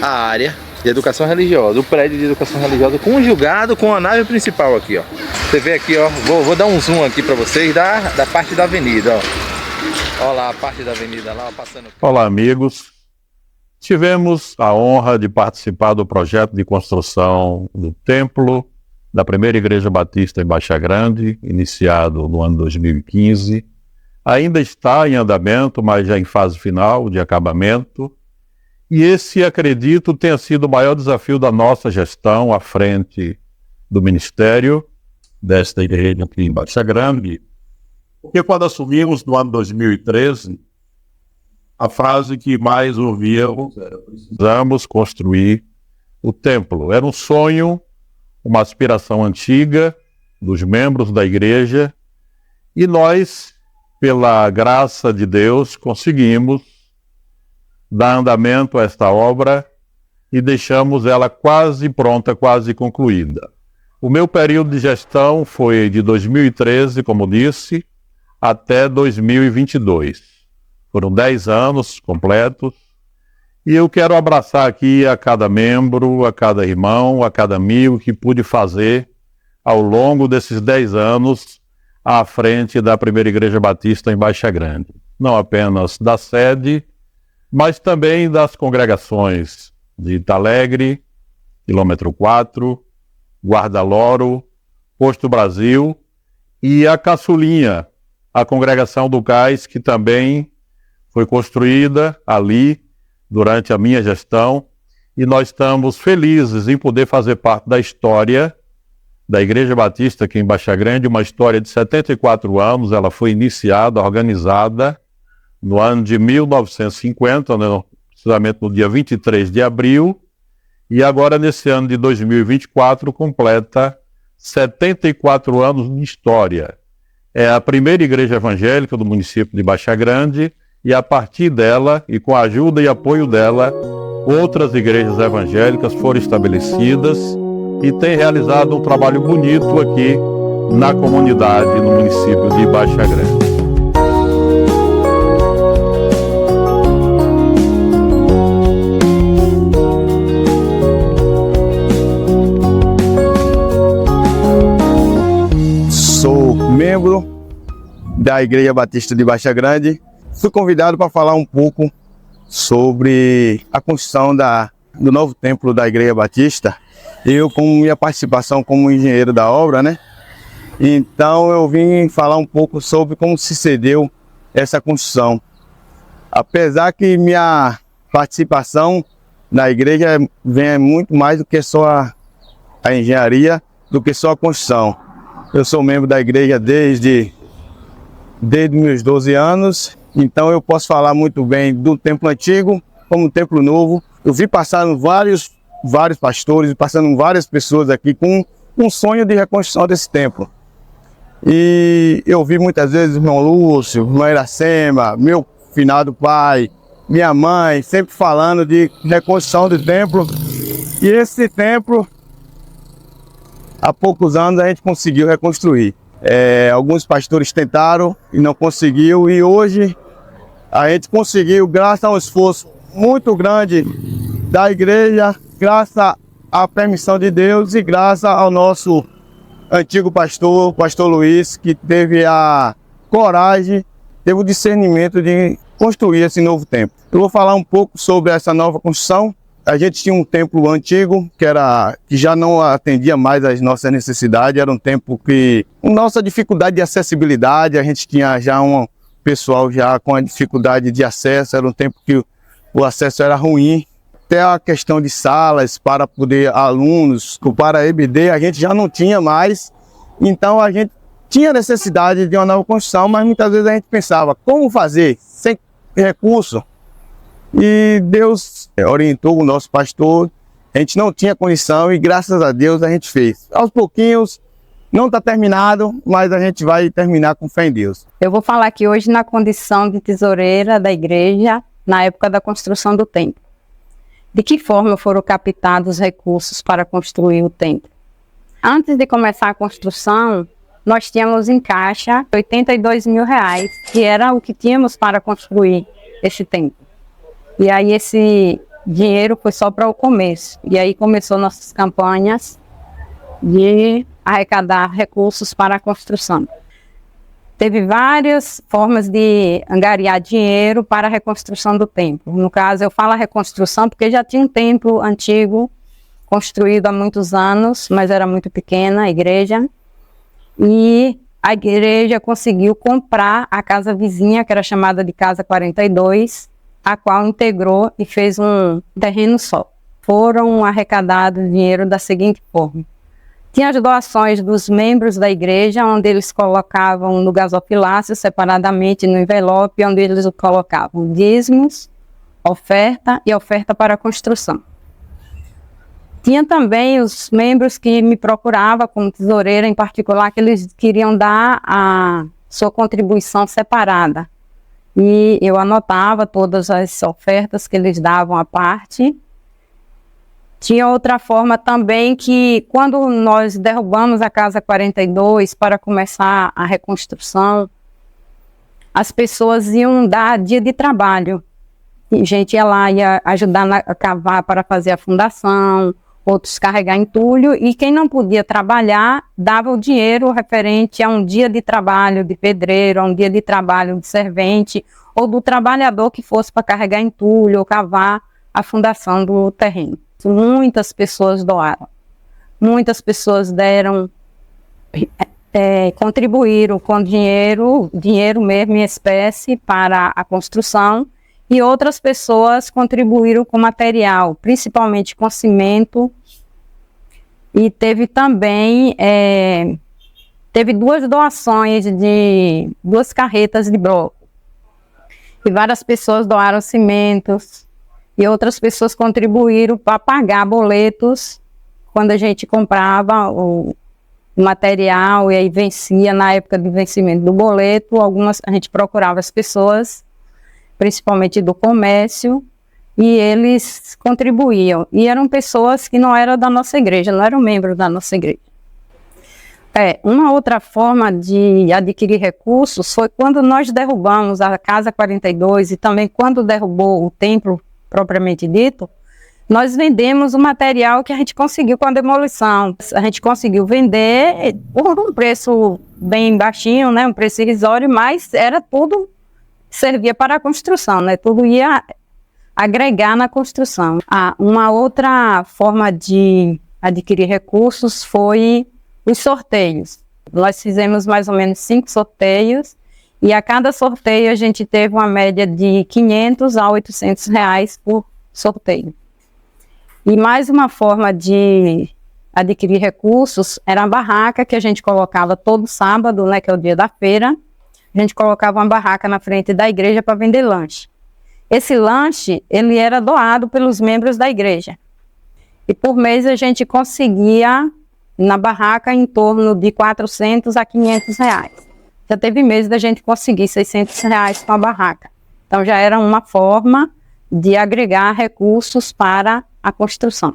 a área de educação religiosa, o prédio de educação religiosa conjugado com a nave principal aqui, ó. Você vê aqui, ó, vou dar um zoom aqui pra vocês da parte da avenida, ó. Olha lá a parte da avenida lá, ó, passando. Olá, amigos. Tivemos a honra de participar do projeto de construção do templo da Primeira Igreja Batista em Baixa Grande, iniciado no ano 2015. Ainda está em andamento, mas já em fase final de acabamento. E esse, acredito, tenha sido o maior desafio da nossa gestão à frente do ministério desta igreja aqui em Baixa Grande. Porque quando assumimos no ano 2013, a frase que mais ouvíamos era: precisamos construir o templo. Era um sonho, uma aspiração antiga dos membros da igreja, e nós, pela graça de Deus, conseguimos dar andamento a esta obra e deixamos ela quase pronta, quase concluída. O meu período de gestão foi de 2013, como disse, até 2022. Foram 10 anos completos. E eu quero abraçar aqui a cada membro, a cada irmão, a cada amigo que pude fazer ao longo desses 10 anos à frente da Primeira Igreja Batista em Baixa Grande. Não apenas da sede, mas também das congregações de Italegre, Quilômetro 4, Guarda-Loro, Posto Brasil e a Caçulinha, a Congregação do Cais, que também foi construída ali durante a minha gestão, e nós estamos felizes em poder fazer parte da história da Igreja Batista aqui em Baixa Grande, uma história de 74 anos. Ela foi iniciada, organizada no ano de 1950, né, precisamente no dia 23 de abril, e agora nesse ano de 2024 completa 74 anos de história. É a primeira igreja evangélica do município de Baixa Grande, e a partir dela, e com a ajuda e apoio dela, outras igrejas evangélicas foram estabelecidas e têm realizado um trabalho bonito aqui na comunidade, no município de Baixa Grande. Sou membro da Igreja Batista de Baixa Grande. Fui convidado para falar um pouco sobre a construção do novo templo da Igreja Batista. Eu, com minha participação como engenheiro da obra, né? Então eu vim falar um pouco sobre como se cedeu essa construção. Apesar que minha participação na igreja vem muito mais do que só a engenharia, do que só a construção. Eu sou membro da igreja desde meus 12 anos. Então eu posso falar muito bem do templo antigo como do templo novo. Eu vi passando vários pastores, passando várias pessoas aqui com um sonho de reconstrução desse templo. E eu vi muitas vezes o irmão Lúcio, o irmão Iracema, meu finado pai, minha mãe, sempre falando de reconstrução do templo. E esse templo, há poucos anos a gente conseguiu reconstruir. Alguns pastores tentaram e não conseguiu, e hoje a gente conseguiu, graças a um esforço muito grande da igreja, graças à permissão de Deus e graças ao nosso antigo pastor, o pastor Luiz, que teve a coragem, teve o discernimento de construir esse novo templo. Eu vou falar um pouco sobre essa nova construção. A gente tinha um templo antigo que já não atendia mais às nossas necessidades, era um templo que, com nossa dificuldade de acessibilidade, a gente tinha já um pessoal já com a dificuldade de acesso, era um tempo que o acesso era ruim. Até a questão de salas para poder alunos, para a EBD, a gente já não tinha mais. Então a gente tinha necessidade de uma nova construção, mas muitas vezes a gente pensava, como fazer sem recurso? E Deus orientou o nosso pastor A gente não tinha condição e graças a Deus a gente fez. Aos pouquinhos, não está terminado, mas a gente vai terminar com fé em Deus. Eu vou falar aqui hoje na condição de tesoureira da igreja na época da construção do templo. De que forma foram captados recursos para construir o templo? Antes de começar a construção, nós tínhamos em caixa R$82 mil, que era o que tínhamos para construir esse templo. E aí esse dinheiro foi só para o começo. E aí começou nossas campanhas de arrecadar recursos para a construção. Teve várias formas de angariar dinheiro para a reconstrução do templo. No caso, eu falo a reconstrução porque já tinha um templo antigo, construído há muitos anos, mas era muito pequena a igreja. E a igreja conseguiu comprar a casa vizinha, que era chamada de Casa 42, a qual integrou e fez um terreno só. Foram arrecadados dinheiro da seguinte forma. Tinha as doações dos membros da igreja, onde eles colocavam no gasofilácio, separadamente no envelope, onde eles colocavam dízimos, oferta e oferta para a construção. Tinha também os membros que me procuravam como tesoureira em particular, que eles queriam dar a sua contribuição separada. E eu anotava todas as ofertas que eles davam à parte. Tinha outra forma também que, quando nós derrubamos a Casa 42 para começar a reconstrução, as pessoas iam dar dia de trabalho. A gente ia lá, ia ajudar a cavar para fazer a fundação, outros carregar entulho, e quem não podia trabalhar, dava o dinheiro referente a um dia de trabalho de pedreiro, a um dia de trabalho de servente, ou do trabalhador que fosse para carregar entulho ou cavar a fundação do terreno. Muitas pessoas doaram, muitas pessoas deram, contribuíram com dinheiro mesmo em espécie para a construção, e outras pessoas contribuíram com material, principalmente com cimento, e teve também, teve 2 doações de 2 carretas de bloco, e várias pessoas doaram cimentos, e outras pessoas contribuíram para pagar boletos quando a gente comprava o material e aí vencia, na época de vencimento do boleto, a gente procurava as pessoas, principalmente do comércio, e eles contribuíam. E eram pessoas que não eram da nossa igreja, não eram membros da nossa igreja. Uma outra forma de adquirir recursos foi quando nós derrubamos a Casa 42 e também quando derrubou o templo propriamente dito, nós vendemos o material que a gente conseguiu com a demolição. A gente conseguiu vender por um preço bem baixinho, né, um preço irrisório, mas era tudo, servia para a construção, né, tudo ia agregar na construção. Uma outra forma de adquirir recursos foi os sorteios. Nós fizemos mais ou menos 5 sorteios, e a cada sorteio a gente teve uma média de R$500 a R$800 por sorteio. E mais uma forma de adquirir recursos era a barraca que a gente colocava todo sábado, né, que é o dia da feira. A gente colocava uma barraca na frente da igreja para vender lanche. Esse lanche, ele era doado pelos membros da igreja. E por mês a gente conseguia, na barraca, em torno de R$400 a R$500. Já teve meses da gente conseguir R$600 com a barraca. Então já era uma forma de agregar recursos para a construção.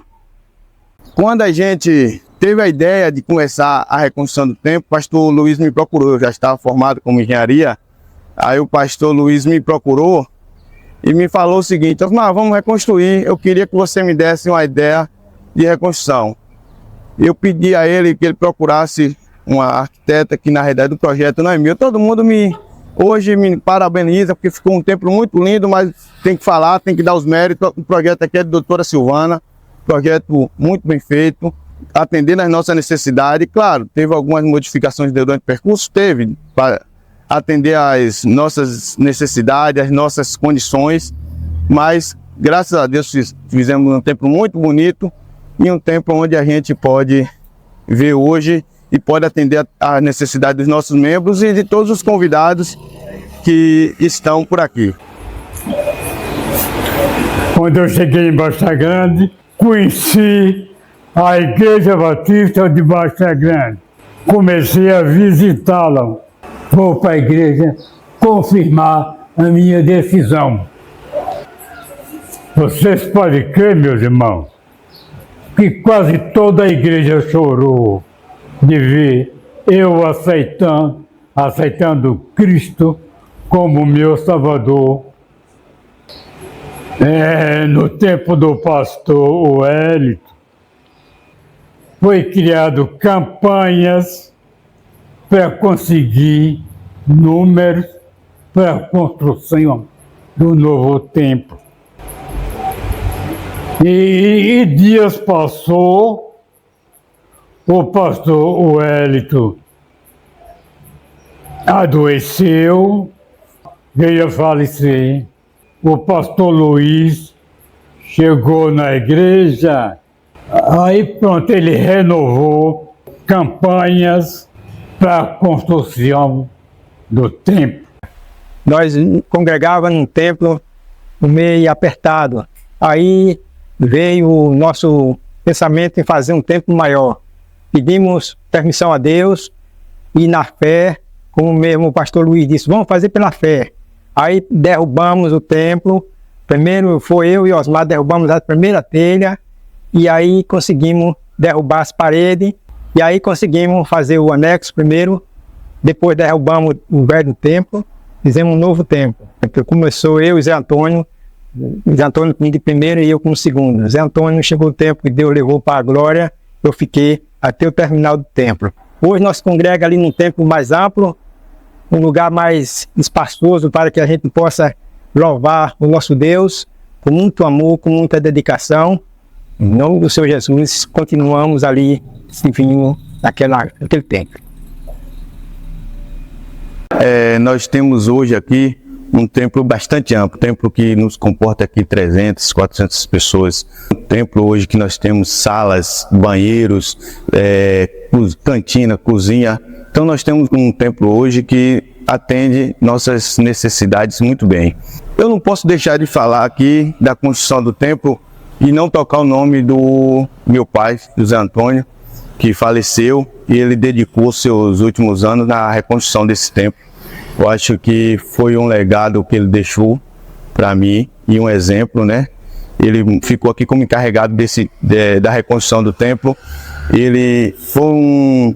Quando a gente teve a ideia de começar a reconstrução do templo, o pastor Luiz me procurou. Eu já estava formado como engenharia. Aí o pastor Luiz me procurou e me falou o seguinte: vamos reconstruir, eu queria que você me desse uma ideia de reconstrução. Eu pedi a ele que ele procurasse uma arquiteta, que na realidade o projeto não é meu. Todo mundo hoje me parabeniza, porque ficou um templo muito lindo, mas tem que falar, tem que dar os méritos. O projeto aqui é da doutora Silvana, projeto muito bem feito, atendendo às nossas necessidades. Claro, teve algumas modificações durante o percurso, teve, para atender às nossas necessidades, às nossas condições, mas graças a Deus fizemos um templo muito bonito e um templo onde a gente pode ver hoje e pode atender a necessidade dos nossos membros e de todos os convidados que estão por aqui. Quando eu cheguei em Baixa Grande, conheci a Igreja Batista de Baixa Grande. Comecei a visitá-la. Vou para a igreja confirmar a minha decisão. Vocês podem crer, meus irmãos, que quase toda a igreja chorou de ver eu aceitando Cristo como meu Salvador. No tempo do pastor Wellington, foi criado campanhas para conseguir números para a construção do novo templo. E dias passou, o pastor Wellington adoeceu, veio a falecer. O pastor Luiz chegou na igreja, aí pronto, ele renovou campanhas para a construção do templo. Nós congregávamos num templo meio apertado. Aí veio o nosso pensamento em fazer um templo maior. Pedimos permissão a Deus e na fé, como mesmo o pastor Luiz disse, vamos fazer pela fé. Aí derrubamos o templo, primeiro foi eu e Osmar, derrubamos a primeira telha, e aí conseguimos derrubar as paredes, e aí conseguimos fazer o anexo primeiro, depois derrubamos o velho templo, fizemos um novo templo. Começou eu e Zé Antônio de primeiro e eu como segundo. Zé Antônio chegou o tempo que Deus levou para a glória, eu fiquei até o terminal do templo. Hoje nós congregamos ali num templo mais amplo, um lugar mais espaçoso para que a gente possa louvar o nosso Deus com muito amor, com muita dedicação. Em nome do Senhor Jesus, continuamos ali servindo naquele templo. Nós temos hoje aqui um templo bastante amplo, um templo que nos comporta aqui 300, 400 pessoas. Um templo hoje que nós temos salas, banheiros, cantina, cozinha. Então nós temos um templo hoje que atende nossas necessidades muito bem. Eu não posso deixar de falar aqui da construção do templo e não tocar o nome do meu pai, José Antônio, que faleceu e ele dedicou seus últimos anos na reconstrução desse templo. Eu acho que foi um legado que ele deixou para mim e um exemplo, né? Ele ficou aqui como encarregado da reconstrução do templo. Ele foi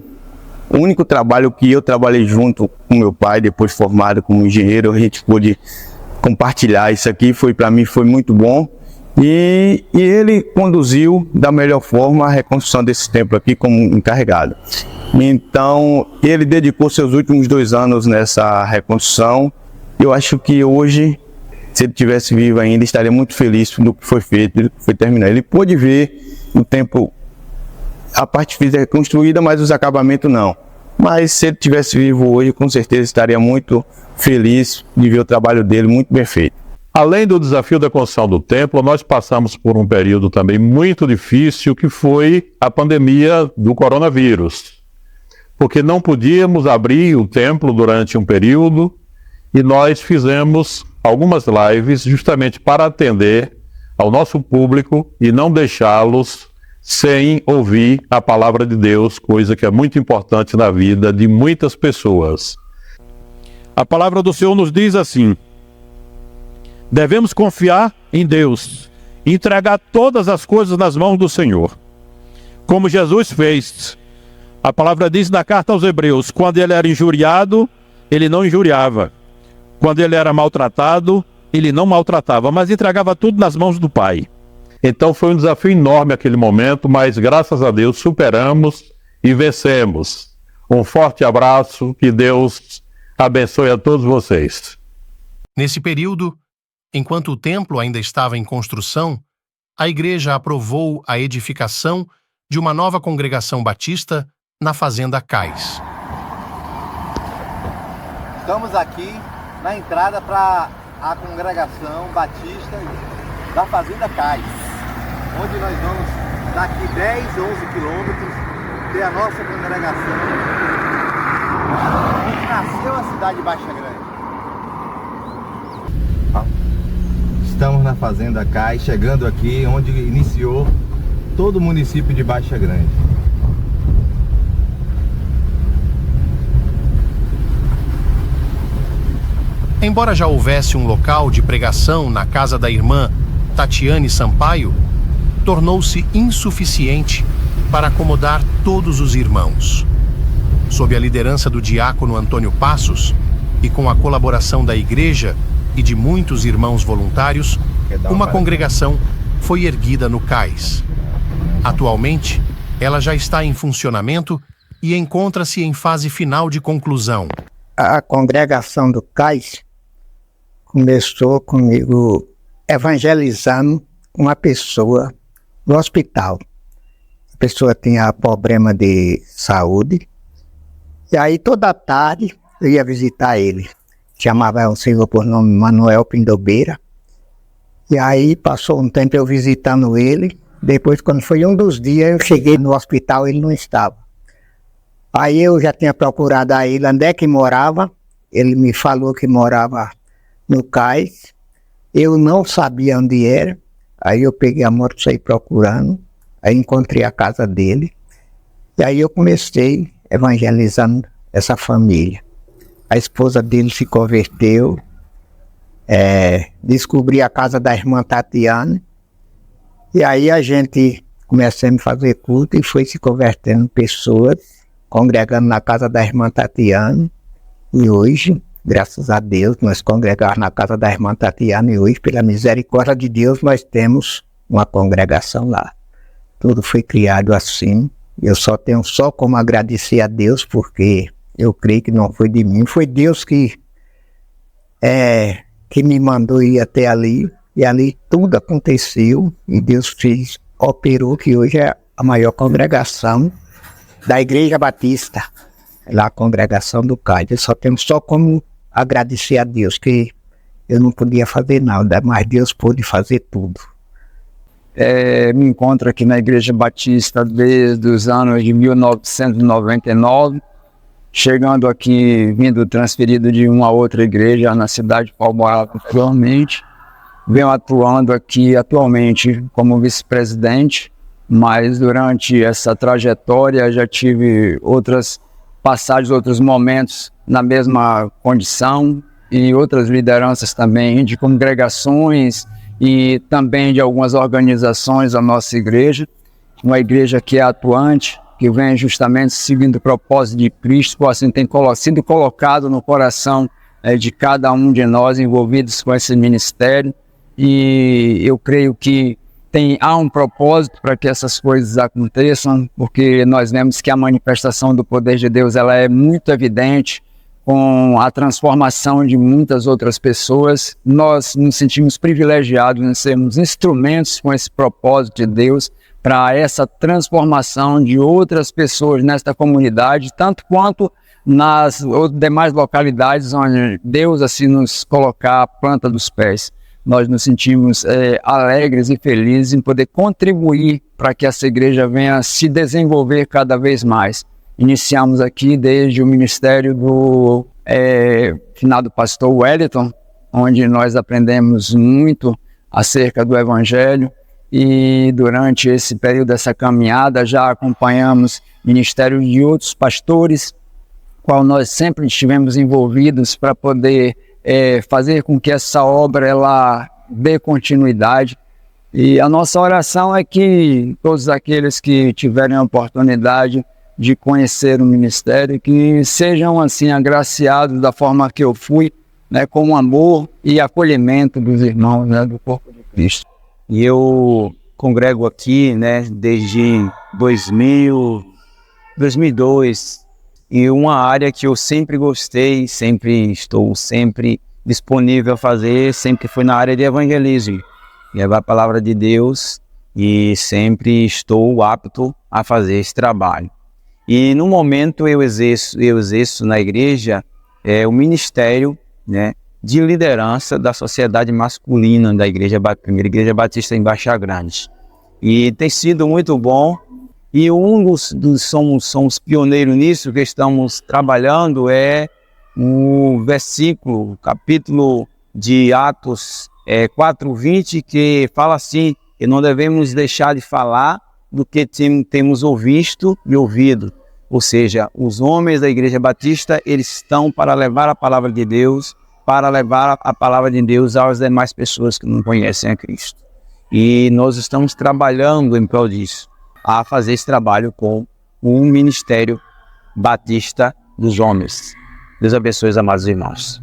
o único trabalho que eu trabalhei junto com meu pai, depois formado como engenheiro, a gente pôde compartilhar isso aqui, para mim foi muito bom. E ele conduziu da melhor forma a reconstrução desse templo aqui como encarregado. Então, ele dedicou seus últimos 2 anos nessa reconstrução. Eu acho que hoje, se ele estivesse vivo ainda, estaria muito feliz do que foi feito, do que foi terminado. Ele pôde ver o templo, a parte física reconstruída, mas os acabamentos não. Mas se ele estivesse vivo hoje, com certeza estaria muito feliz de ver o trabalho dele muito bem feito. Além do desafio da construção do templo, nós passamos por um período também muito difícil, que foi a pandemia do coronavírus. Porque não podíamos abrir o templo durante um período e nós fizemos algumas lives justamente para atender ao nosso público e não deixá-los sem ouvir a palavra de Deus, coisa que é muito importante na vida de muitas pessoas. A palavra do Senhor nos diz assim: devemos confiar em Deus, entregar todas as coisas nas mãos do Senhor, como Jesus fez. A palavra diz na carta aos Hebreus: quando ele era injuriado, ele não injuriava. Quando ele era maltratado, ele não maltratava, mas entregava tudo nas mãos do Pai. Então foi um desafio enorme aquele momento, mas graças a Deus superamos e vencemos. Um forte abraço, que Deus abençoe a todos vocês. Nesse período, enquanto o templo ainda estava em construção, a igreja aprovou a edificação de uma nova congregação batista na Fazenda Cais. Estamos aqui na entrada para a congregação batista da Fazenda Cais, onde nós vamos, daqui 10, 11 quilômetros, ter a nossa congregação, onde nasceu a cidade de Baixa Grande. Estamos na Fazenda Cais, chegando aqui onde iniciou todo o município de Baixa Grande. Embora já houvesse um local de pregação na casa da irmã Tatiane Sampaio, tornou-se insuficiente para acomodar todos os irmãos. Sob a liderança do diácono Antônio Passos e com a colaboração da igreja e de muitos irmãos voluntários, uma congregação foi erguida no cais. Atualmente, ela já está em funcionamento e encontra-se em fase final de conclusão. A congregação do cais começou comigo evangelizando uma pessoa no hospital. A pessoa tinha problema de saúde, e aí toda tarde eu ia visitar ele. Chamava o senhor por nome Manuel Pindobeira. E aí passou um tempo eu visitando ele. Depois, quando foi um dos dias, eu cheguei no hospital, ele não estava. Aí eu já tinha procurado a ele onde é que morava. Ele me falou que morava no cais. Eu não sabia onde era. Aí eu peguei a moto e saí procurando. Aí encontrei a casa dele. E aí eu comecei evangelizando essa família. A esposa dele se converteu. Descobri a casa da irmã Tatiane. E aí a gente começamos a fazer culto e foi se convertendo pessoas, congregando na casa da irmã Tatiane. E hoje, graças a Deus, nós congregamos na casa da irmã Tatiane e hoje, pela misericórdia de Deus, nós temos uma congregação lá. Tudo foi criado assim. Eu só tenho como agradecer a Deus, porque eu creio que não foi de mim, foi Deus que me mandou ir até ali. E ali tudo aconteceu e Deus operou que hoje é a maior congregação da Igreja Batista, lá a congregação do cais. Eu só tenho como agradecer a Deus, que eu não podia fazer nada, mas Deus pôde fazer tudo. Me encontro aqui na Igreja Batista desde os anos de 1999, chegando aqui, vindo transferido de uma outra igreja na cidade de Palmorado atualmente. Venho atuando aqui atualmente como vice-presidente, mas durante essa trajetória já tive outras passagens, outros momentos na mesma condição e outras lideranças também de congregações e também de algumas organizações da nossa igreja, uma igreja que é atuante, que vem justamente seguindo o propósito de Cristo, por assim tem sido colocado no coração de cada um de nós envolvidos com esse ministério. E eu creio que há um propósito para que essas coisas aconteçam, porque nós vemos que a manifestação do poder de Deus ela é muito evidente com a transformação de muitas outras pessoas. Nós nos sentimos privilegiados em sermos instrumentos com esse propósito de Deus para essa transformação de outras pessoas nesta comunidade, tanto quanto nas demais localidades onde Deus assim nos colocar a planta dos pés. Nós nos sentimos alegres e felizes em poder contribuir para que essa igreja venha se desenvolver cada vez mais. Iniciamos aqui desde o ministério do finado pastor Wellington, onde nós aprendemos muito acerca do Evangelho, e durante esse período dessa caminhada já acompanhamos ministérios de outros pastores, qual nós sempre estivemos envolvidos para poder fazer com que essa obra ela dê continuidade. E a nossa oração é que todos aqueles que tiverem a oportunidade de conhecer o ministério, que sejam assim agraciados da forma que eu fui, né, com amor e acolhimento dos irmãos, né, do corpo de Cristo. E eu congrego aqui, né, desde 2002, e uma área que eu sempre gostei, estou disponível a fazer, sempre foi na área de evangelismo, levar a palavra de Deus, e sempre estou apto a fazer esse trabalho. E no momento eu exerço na igreja o ministério, né, de liderança da sociedade masculina da primeira igreja batista em Baixa Grande. E tem sido muito bom. E somos pioneiros nisso, que estamos trabalhando o versículo, o capítulo de Atos 4:20, que fala assim, que não devemos deixar de falar, do que temos ouvido e ouvido. Ou seja, os homens da Igreja Batista, eles estão para levar a palavra de Deus, para levar a palavra de Deus às demais pessoas que não conhecem a Cristo. E nós estamos trabalhando em prol disso, a fazer esse trabalho com o Ministério Batista dos Homens. Deus abençoe os amados irmãos.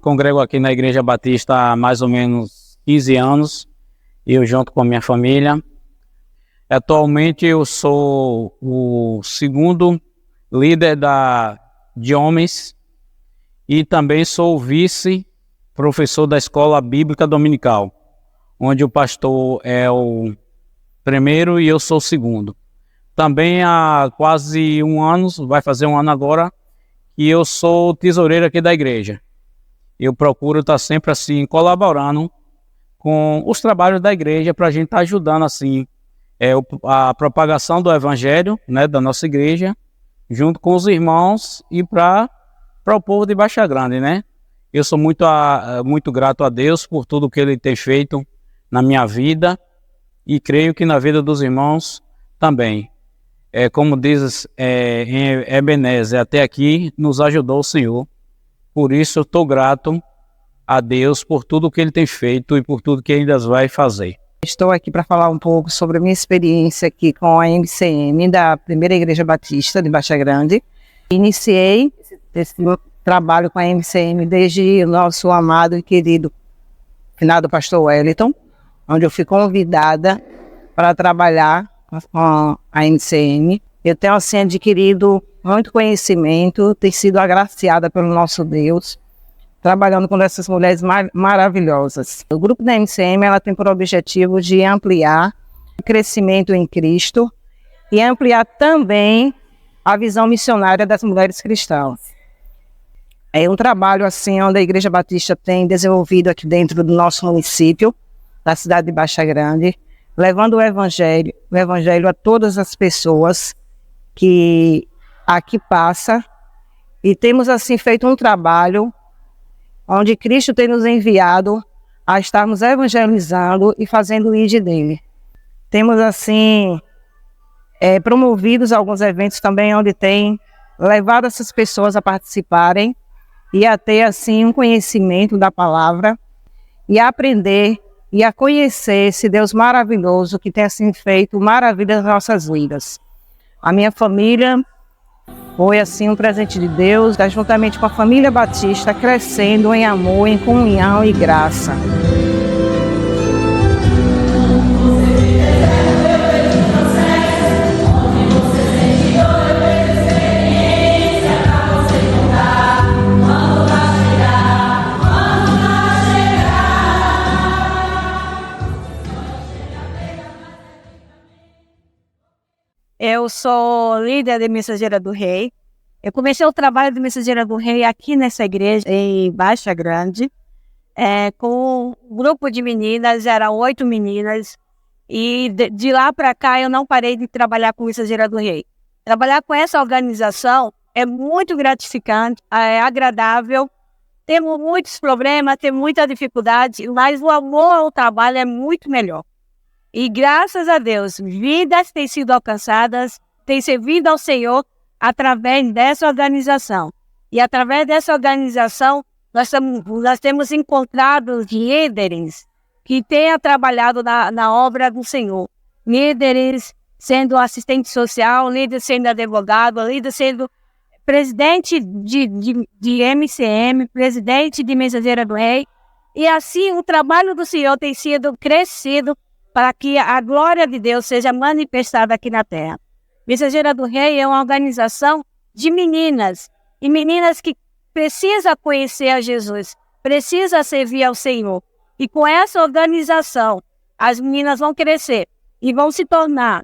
Congrego aqui na Igreja Batista há mais ou menos 15 anos, eu junto com a minha família. Atualmente eu sou o segundo líder de homens e também sou o vice-professor da Escola Bíblica Dominical, onde o pastor é o primeiro e eu sou o segundo. Também há quase um ano, vai fazer um ano agora, que eu sou tesoureiro aqui da igreja. Eu procuro estar sempre assim, colaborando com os trabalhos da igreja para a gente estar ajudando assim, a propagação do evangelho, né, da nossa igreja, junto com os irmãos e para o povo de Baixa Grande, né? Eu sou muito grato a Deus por tudo que Ele tem feito na minha vida e creio que na vida dos irmãos também. Como diz em Ebenezer, até aqui nos ajudou o Senhor. Por isso eu estou grato a Deus por tudo que Ele tem feito e por tudo que ainda vai fazer. Estou aqui para falar um pouco sobre a minha experiência aqui com a MCM da Primeira Igreja Batista de Baixa Grande. Iniciei esse trabalho com a MCM desde o nosso amado e querido finado pastor Wellington, onde eu fui convidada para trabalhar com a MCM. Eu tenho assim adquirido muito conhecimento, tenho sido agraciada pelo nosso Deus, trabalhando com essas mulheres maravilhosas. O grupo da MCM ela tem por objetivo de ampliar o crescimento em Cristo e ampliar também a visão missionária das mulheres cristãs. É um trabalho assim onde a Igreja Batista tem desenvolvido aqui dentro do nosso município, da cidade de Baixa Grande, levando o evangelho a todas as pessoas que aqui passa, e temos assim feito um trabalho onde Cristo tem nos enviado a estarmos evangelizando e fazendo o ID dele. Temos assim promovidos alguns eventos também onde tem levado essas pessoas a participarem e a ter assim um conhecimento da palavra e a aprender e a conhecer esse Deus maravilhoso que tem assim feito maravilhas nas nossas vidas. A minha família foi assim um presente de Deus, juntamente com a família Batista, crescendo em amor, em comunhão e graça. Eu sou líder de Mensageira do Rei. Eu comecei o trabalho de Mensageira do Rei aqui nessa igreja, em Baixa Grande, com um grupo de meninas, eram 8 meninas, e de lá para cá eu não parei de trabalhar com Mensageira do Rei. Trabalhar com essa organização é muito gratificante, é agradável. Temos muitos problemas, temos muita dificuldade, mas o amor ao trabalho é muito melhor. E graças a Deus, vidas têm sido alcançadas, têm servido ao Senhor através dessa organização. E através dessa organização, nós temos encontrado líderes que tenham trabalhado na obra do Senhor. Líderes sendo assistente social, líder sendo advogado, líder sendo presidente de MCM, presidente de Mensageira do Rei. E assim o trabalho do Senhor tem sido crescido para que a glória de Deus seja manifestada aqui na terra. Mensageira do Rei é uma organização de meninas, e meninas que precisam conhecer a Jesus, precisam servir ao Senhor. E com essa organização, as meninas vão crescer e vão se tornar,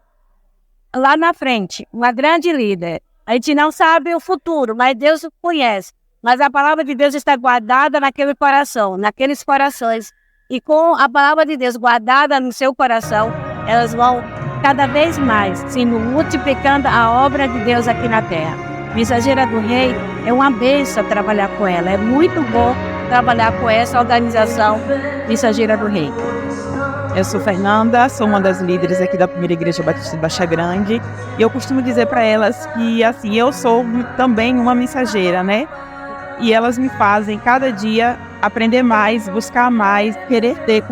lá na frente, uma grande líder. A gente não sabe o futuro, mas Deus o conhece. mas a palavra de Deus está guardada naquele coração, naqueles corações. E com a palavra de Deus guardada no seu coração, elas vão cada vez mais sendo multiplicando a obra de Deus aqui na terra. Mensageira do Rei é uma bênção trabalhar com ela. É muito bom trabalhar com essa organização Mensageira do Rei. Eu sou Fernanda, sou uma das líderes aqui da Primeira Igreja Batista de Baixa Grande. E eu costumo dizer para elas que, assim, eu sou também uma mensageira, né? E elas me fazem cada dia aprender mais, buscar mais, querer ter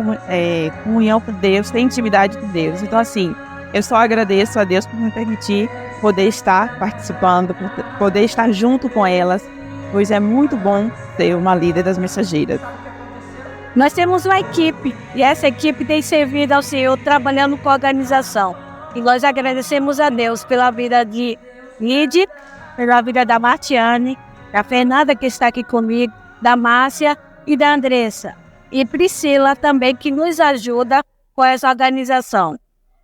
comunhão com Deus, ter intimidade com Deus. Então, assim, eu só agradeço a Deus por me permitir poder estar participando, por poder estar junto com elas, pois é muito bom ser uma líder das mensageiras. Nós temos uma equipe, e essa equipe tem servido ao Senhor trabalhando com a organização. E nós agradecemos a Deus pela vida de Lide, pela vida da Martiane, da Fernanda, que está aqui comigo, da Márcia e da Andressa. E Priscila também, que nos ajuda com essa organização.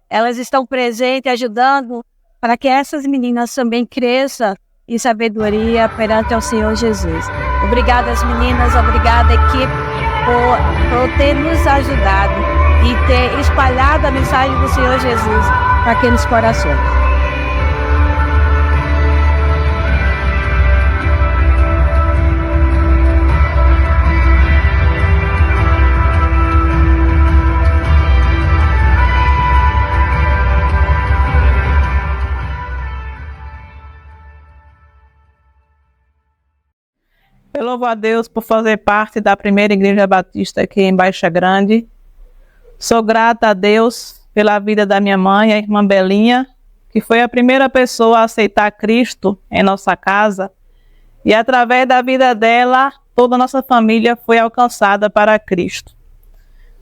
Elas estão presentes, ajudando para que essas meninas também cresçam em sabedoria perante ao Senhor Jesus. Obrigada, as meninas, obrigada, equipe, por ter nos ajudado e ter espalhado a mensagem do Senhor Jesus para aqueles corações. Eu louvo a Deus por fazer parte da Primeira Igreja Batista aqui em Baixa Grande. Sou grata a Deus pela vida da minha mãe, a irmã Belinha, que foi a primeira pessoa a aceitar Cristo em nossa casa. E através da vida dela, toda a nossa família foi alcançada para Cristo.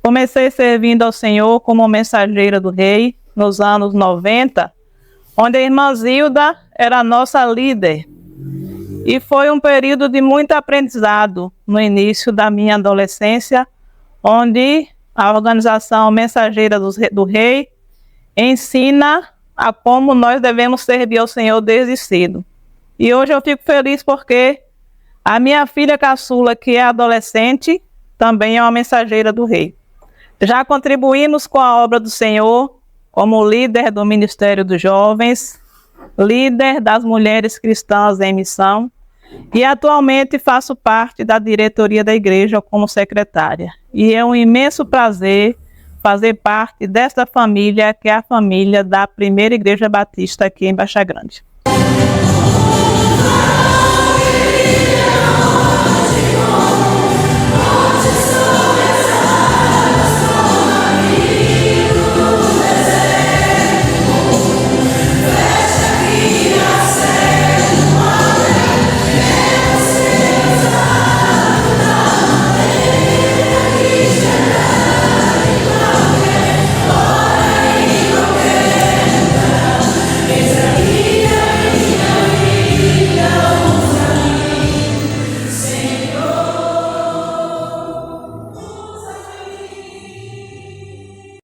Comecei servindo ao Senhor como mensageira do Rei nos anos 90, onde a irmã Zilda era a nossa líder. E foi um período de muito aprendizado no início da minha adolescência, onde a organização Mensageira do Rei ensina a como nós devemos servir ao Senhor desde cedo. E hoje eu fico feliz porque a minha filha caçula, que é adolescente, também é uma mensageira do Rei. Já contribuímos com a obra do Senhor como líder do Ministério dos Jovens, líder das Mulheres Cristãs em Missão, e atualmente faço parte da diretoria da igreja como secretária. E é um imenso prazer fazer parte desta família, que é a família da Primeira Igreja Batista aqui em Baixa Grande.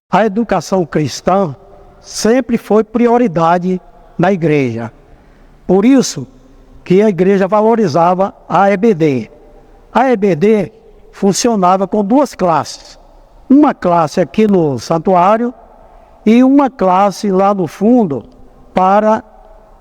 A educação cristã sempre foi prioridade na igreja. Por isso que a igreja valorizava a EBD. A EBD funcionava com duas classes. Uma classe aqui no santuário e uma classe lá no fundo para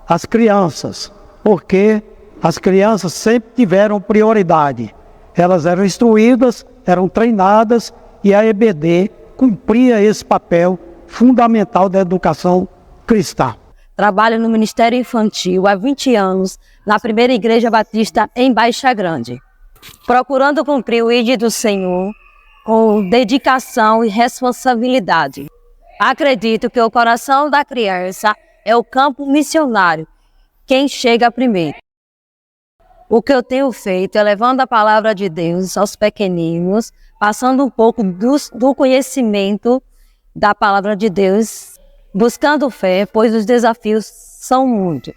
as crianças, porque as crianças sempre tiveram prioridade. Elas eram instruídas, eram treinadas e a EBD cumpria esse papel fundamental da educação cristã. Trabalho no Ministério Infantil há 20 anos na Primeira Igreja Batista em Baixa Grande, procurando cumprir o ID do Senhor com dedicação e responsabilidade. Acredito que o coração da criança é o campo missionário, quem chega primeiro. O que eu tenho feito é levando a palavra de Deus aos pequeninos, passando um pouco do conhecimento da palavra de Deus, buscando fé, pois os desafios são muitos.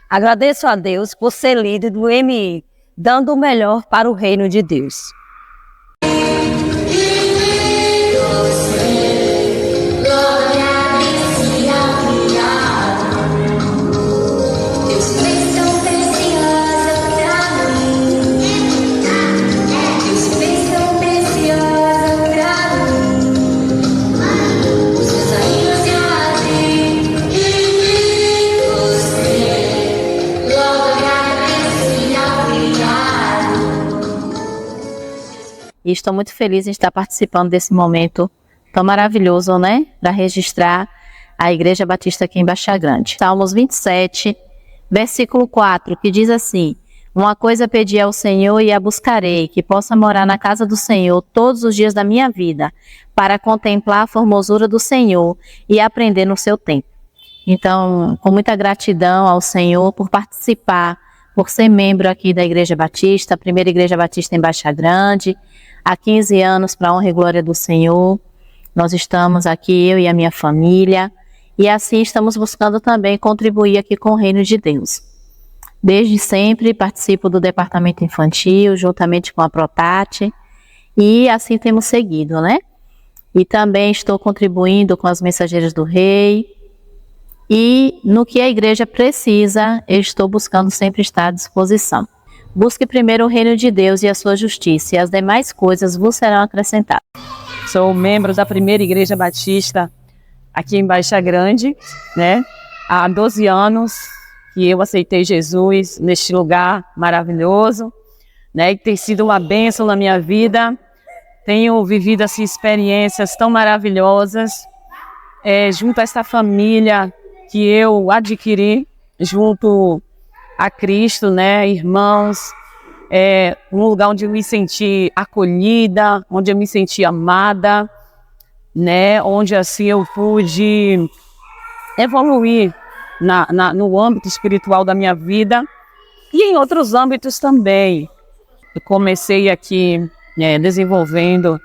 Agradeço a Deus por ser líder do MI, dando o melhor para o reino de Deus. Estou muito feliz em estar participando desse momento tão maravilhoso, né? Para registrar a Igreja Batista aqui em Baixa Grande. Salmos 27, versículo 4, que diz assim: uma coisa pedi ao Senhor e a buscarei, que possa morar na casa do Senhor todos os dias da minha vida, para contemplar a formosura do Senhor e aprender no seu tempo. Então, com muita gratidão ao Senhor por participar, por ser membro aqui da Igreja Batista, a primeira Igreja Batista em Baixa Grande, há 15 anos, para a honra e glória do Senhor. Nós estamos aqui, eu e a minha família, e assim estamos buscando também contribuir aqui com o Reino de Deus. Desde sempre participo do departamento infantil, juntamente com a Protate, e assim temos seguido, né? E também estou contribuindo com as Mensageiras do Rei, e no que a igreja precisa, eu estou buscando sempre estar à disposição. Busque primeiro o reino de Deus e a sua justiça, e as demais coisas vos serão acrescentadas. Sou membro da primeira Igreja Batista aqui em Baixa Grande, né? Há 12 anos que eu aceitei Jesus neste lugar maravilhoso, né? E tem sido uma bênção na minha vida. Tenho vivido assim, experiências tão maravilhosas junto a essa família que eu adquiri junto a Cristo, né? Irmãos, um lugar onde eu me senti acolhida, onde eu me senti amada, né? Onde assim eu pude evoluir no âmbito espiritual da minha vida e em outros âmbitos também. Eu comecei aqui desenvolvendo,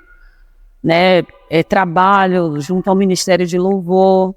né, trabalho junto ao Ministério de Louvor.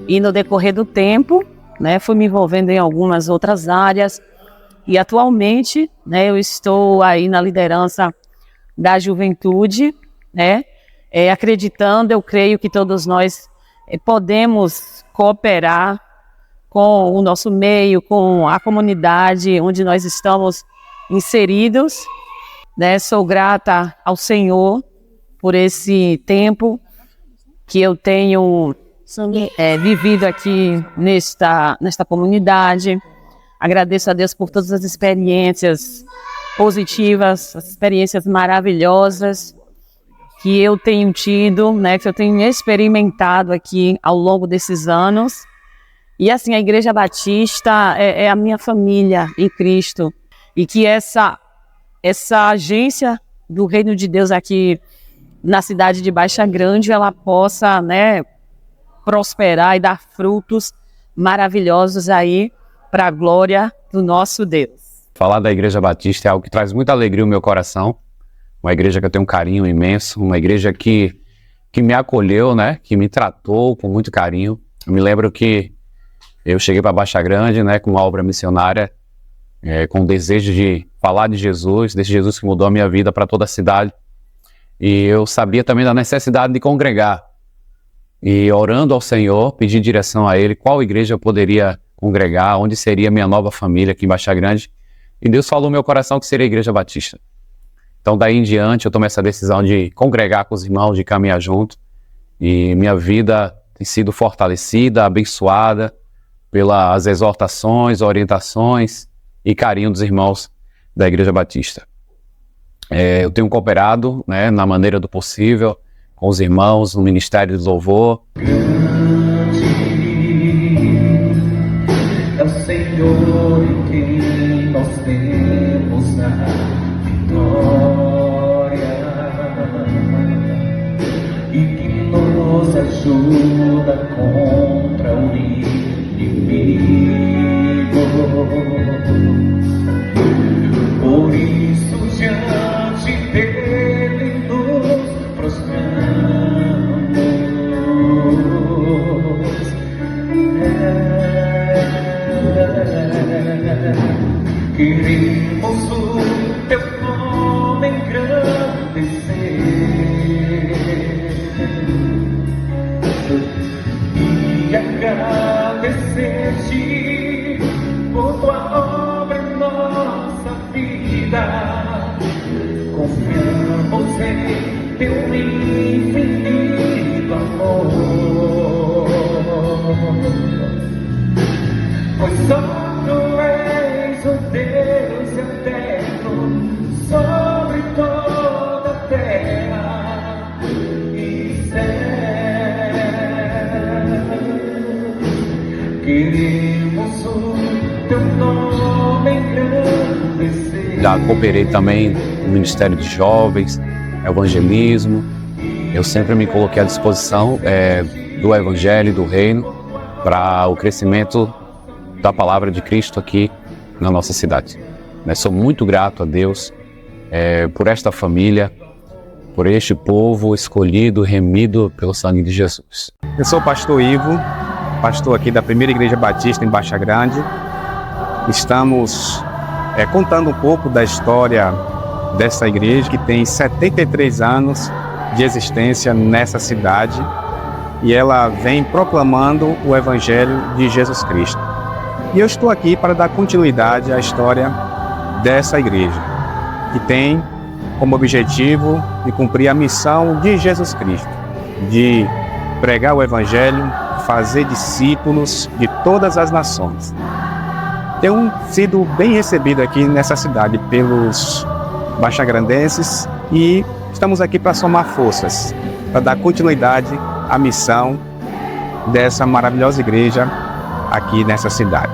E no decorrer do tempo, né, fui me envolvendo em algumas outras áreas. E atualmente, né, eu estou aí na liderança da juventude, né, acreditando, eu creio que todos nós podemos cooperar com o nosso meio, com a comunidade onde nós estamos inseridos, né. Sou grata ao Senhor por esse tempo que eu tenho vivido aqui nesta comunidade. Agradeço a Deus por todas as experiências positivas, as experiências maravilhosas que eu tenho tido, né, que eu tenho experimentado aqui ao longo desses anos. E assim, a Igreja Batista é a minha família em Cristo. E que essa agência do Reino de Deus aqui na cidade de Baixa Grande, ela possa, né, prosperar e dar frutos maravilhosos aí para a glória do nosso Deus. Falar da Igreja Batista é algo que traz muita alegria ao meu coração. Uma igreja que eu tenho um carinho imenso, uma igreja que me acolheu, né, que me tratou com muito carinho. Eu me lembro que eu cheguei para Baixa Grande, né, com uma obra missionária, com o desejo de falar de Jesus, desse Jesus que mudou a minha vida para toda a cidade. E eu sabia também da necessidade de congregar. E orando ao Senhor, pedi direção a Ele, qual igreja eu poderia congregar, onde seria a minha nova família aqui em Baixa Grande. E Deus falou no meu coração que seria a Igreja Batista. Então daí em diante eu tomei essa decisão de congregar com os irmãos, de caminhar junto. E minha vida tem sido fortalecida, abençoada pelas exortações, orientações e carinho dos irmãos da Igreja Batista. Eu tenho cooperado, né, na maneira do possível, com os irmãos no Ministério de Louvor. É o Senhor em quem nós temos a vitória e que nos ajuda contra o inimigo. Por isso diante dele nos prostramos, queremos o teu nome engrandecer e agradecer-te por tua obra em nossa vida. Confiamos em teu infinito amor, pois só tu és o Deus eterno sobre toda a terra e céu. Queremos o teu nome engrandecer. Já cooperei também no Ministério de Jovens, evangelismo. Eu sempre me coloquei à disposição do Evangelho e do Reino para o crescimento da palavra de Cristo aqui na nossa cidade. Sou muito grato a Deus por esta família, por este povo escolhido, remido pelo sangue de Jesus. Eu sou o pastor Ivo, pastor aqui da Primeira Igreja Batista em Baixa Grande. Estamos contando um pouco da história dessa igreja que tem 73 anos de existência nessa cidade e ela vem proclamando o Evangelho de Jesus Cristo. E eu estou aqui para dar continuidade à história dessa igreja, que tem como objetivo de cumprir a missão de Jesus Cristo, de pregar o Evangelho, fazer discípulos de todas as nações. Tenho sido bem recebido aqui nessa cidade pelos baixagrandenses e estamos aqui para somar forças, para dar continuidade à missão dessa maravilhosa igreja aqui nessa cidade.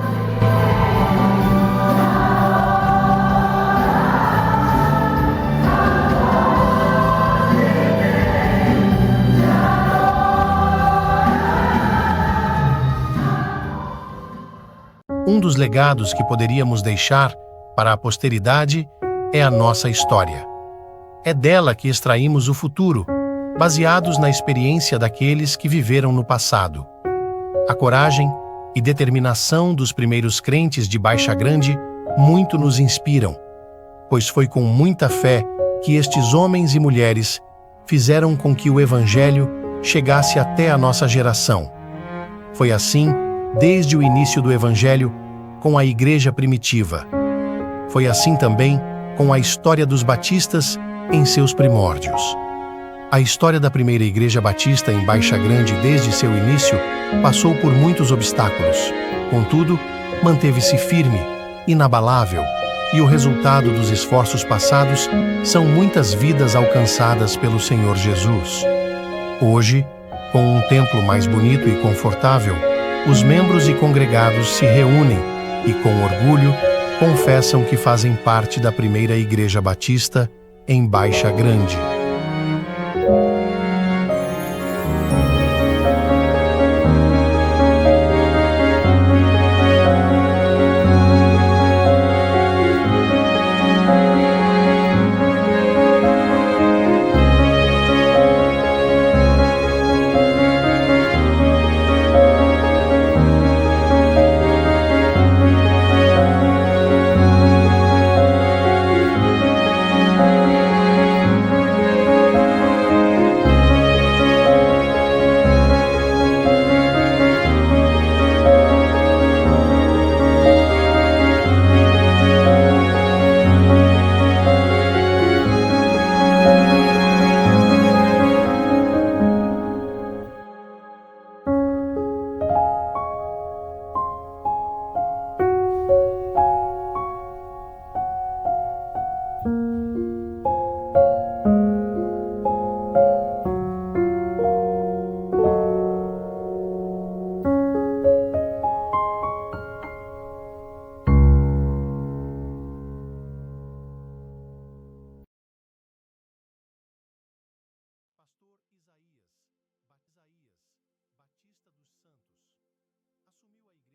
Um dos legados que poderíamos deixar para a posteridade é a nossa história. É dela que extraímos o futuro, baseados na experiência daqueles que viveram no passado. A coragem e determinação dos primeiros crentes de Baixa Grande muito nos inspiram, pois foi com muita fé que estes homens e mulheres fizeram com que o Evangelho chegasse até a nossa geração. Foi assim desde o início do Evangelho com a igreja primitiva. Foi assim também com a história dos batistas em seus primórdios. A história da primeira igreja batista em Baixa Grande desde seu início passou por muitos obstáculos. Contudo, manteve-se firme, inabalável, e o resultado dos esforços passados são muitas vidas alcançadas pelo Senhor Jesus. Hoje, com um templo mais bonito e confortável, os membros e congregados se reúnem e, com orgulho, confessam que fazem parte da primeira igreja batista em Baixa Grande.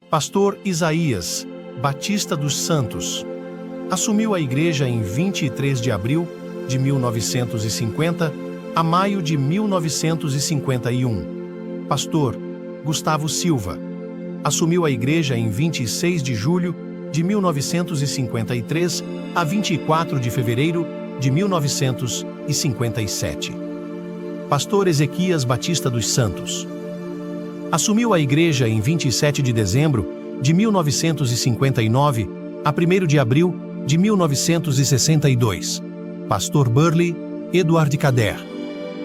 Pastor Isaías, Batista dos Santos, assumiu a igreja em 23 de abril de 1950 a maio de 1951. Pastor Gustavo Silva, assumiu a igreja em 26 de julho de 1953 a 24 de fevereiro de 1957. Pastor Ezequias Batista dos Santos, Assumiu a igreja em 27 de dezembro de 1959 a 1º de abril de 1962. Pastor Burley Edward Kader.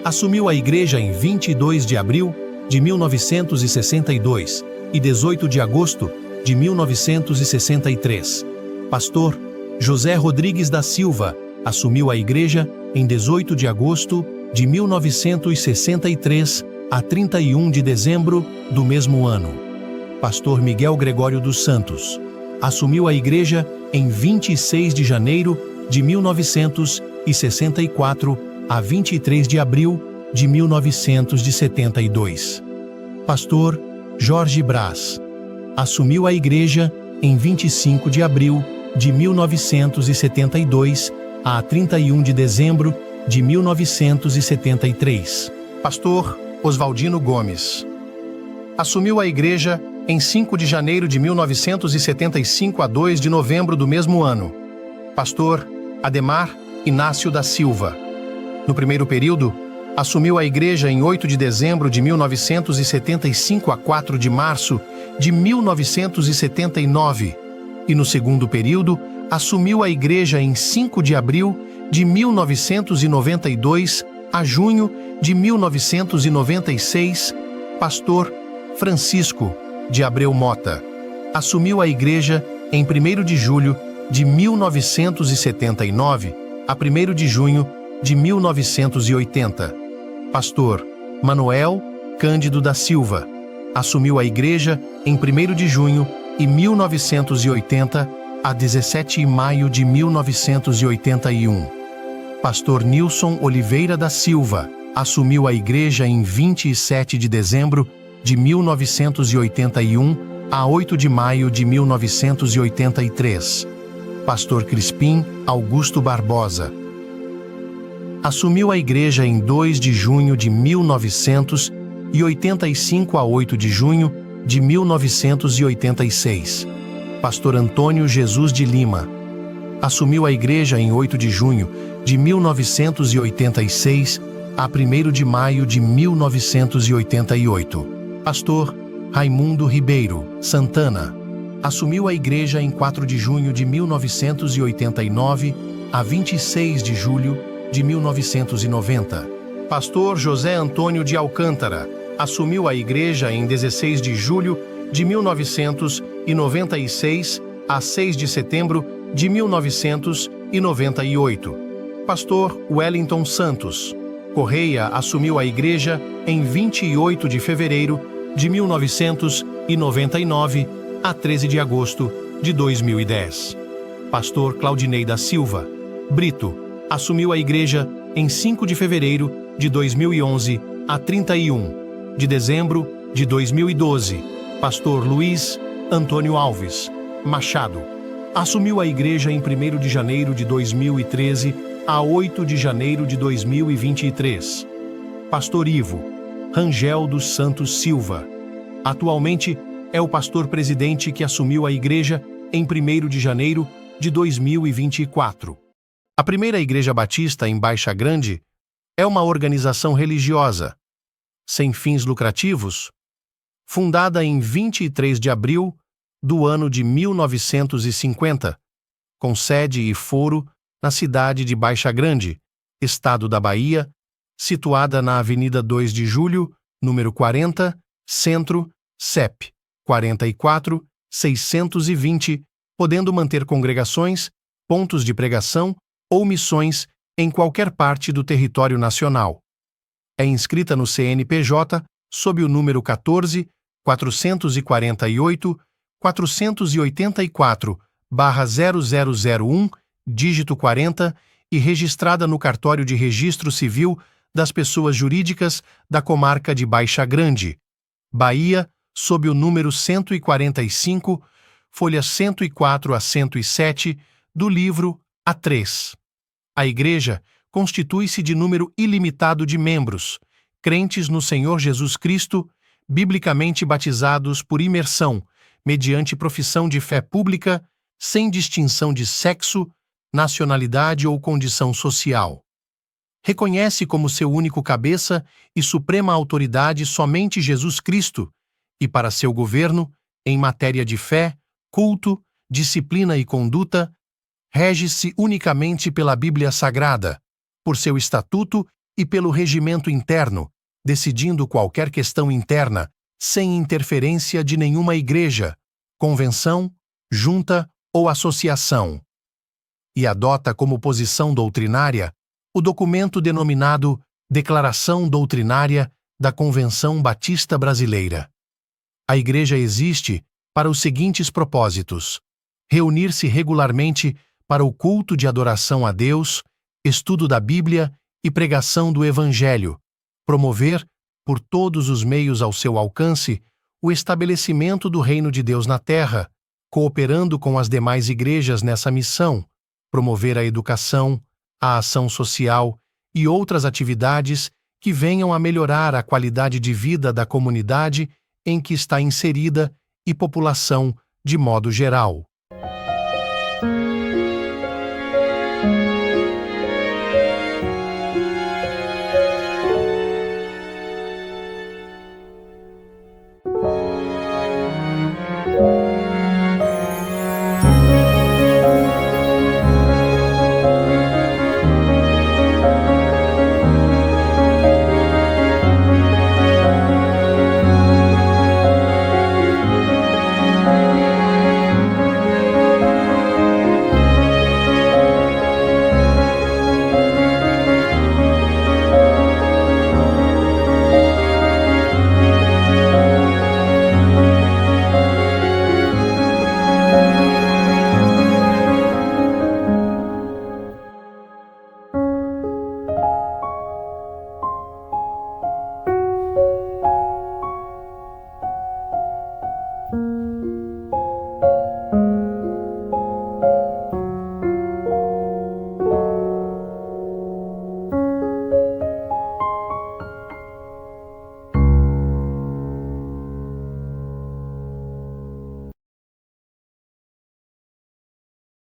Assumiu a igreja em 22 de abril de 1962 e 18 de agosto de 1963. Pastor José Rodrigues da Silva assumiu a igreja em 18 de agosto de 1963 a 31 de dezembro do mesmo ano. Pastor Miguel Gregório dos Santos assumiu a igreja em 26 de janeiro de 1964 a 23 de abril de 1972. Pastor Jorge Brás assumiu a igreja em 25 de abril de 1972 a 31 de dezembro de 1973. Pastor Oswaldino Gomes assumiu a igreja em 5 de janeiro de 1975 a 2 de novembro do mesmo ano. Pastor Ademar Inácio da Silva. No primeiro período, assumiu a igreja em 8 de dezembro de 1975 a 4 de março de 1979. E no segundo período, assumiu a igreja em 5 de abril de 1992 a junho de 1996. Pastor Francisco de Abreu Mota assumiu a igreja em 1º de julho de 1979 a 1º de junho de 1980. Pastor Manuel Cândido da Silva assumiu a igreja em 1º de junho de 1980 a 17 de maio de 1981. Pastor Nilson Oliveira da Silva assumiu a igreja em 27 de dezembro de 1981 a 8 de maio de 1983. Pastor Crispim Augusto Barbosa assumiu a igreja em 2 de junho de 1985 a 8 de junho de 1986. Pastor Antônio Jesus de Lima assumiu a igreja em 8 de junho de 1986 a 1º de maio de 1988. Pastor Raimundo Ribeiro Santana assumiu a igreja em 4 de junho de 1989 a 26 de julho de 1990. Pastor José Antônio de Alcântara assumiu a igreja em 16 de julho de 1996 a 6 de setembro de 1998. Pastor Wellington Santos Correia assumiu a igreja em 28 de fevereiro de 1999 a 13 de agosto de 2010. Pastor Claudinei da Silva Brito assumiu a igreja em 5 de fevereiro de 2011 a 31 de dezembro de 2012. Pastor Luiz Antônio Alves Machado assumiu a igreja em 1º de janeiro de 2013 a 8 de janeiro de 2023. Pastor Ivo Rangel dos Santos Silva atualmente é o pastor-presidente que assumiu a igreja em 1º de janeiro de 2024. A Primeira Igreja Batista em Baixa Grande é uma organização religiosa, sem fins lucrativos, fundada em 23 de abril do ano de 1950, com sede e foro na cidade de Baixa Grande, estado da Bahia, situada na Avenida 2 de Julho, número 40, Centro, CEP 44 620, podendo manter congregações, pontos de pregação ou missões em qualquer parte do território nacional. É inscrita no CNPJ sob o número 14 448 484/0001, dígito 40, e registrada no Cartório de Registro Civil das Pessoas Jurídicas da Comarca de Baixa Grande, Bahia, sob o número 145, folhas 104 a 107, do livro A3. A Igreja constitui-se de número ilimitado de membros, crentes no Senhor Jesus Cristo, biblicamente batizados por imersão, mediante profissão de fé pública, sem distinção de sexo, nacionalidade ou condição social. Reconhece como seu único cabeça e suprema autoridade somente Jesus Cristo, e para seu governo, em matéria de fé, culto, disciplina e conduta, rege-se unicamente pela Bíblia Sagrada, por seu estatuto e pelo regimento interno, decidindo qualquer questão interna, sem interferência de nenhuma igreja, convenção, junta ou associação. E adota como posição doutrinária o documento denominado Declaração Doutrinária da Convenção Batista Brasileira. A Igreja existe para os seguintes propósitos: reunir-se regularmente para o culto de adoração a Deus, estudo da Bíblia e pregação do Evangelho, promover, por todos os meios ao seu alcance, o estabelecimento do reino de Deus na terra, cooperando com as demais igrejas nessa missão, promover a educação, a ação social e outras atividades que venham a melhorar a qualidade de vida da comunidade em que está inserida e população de modo geral.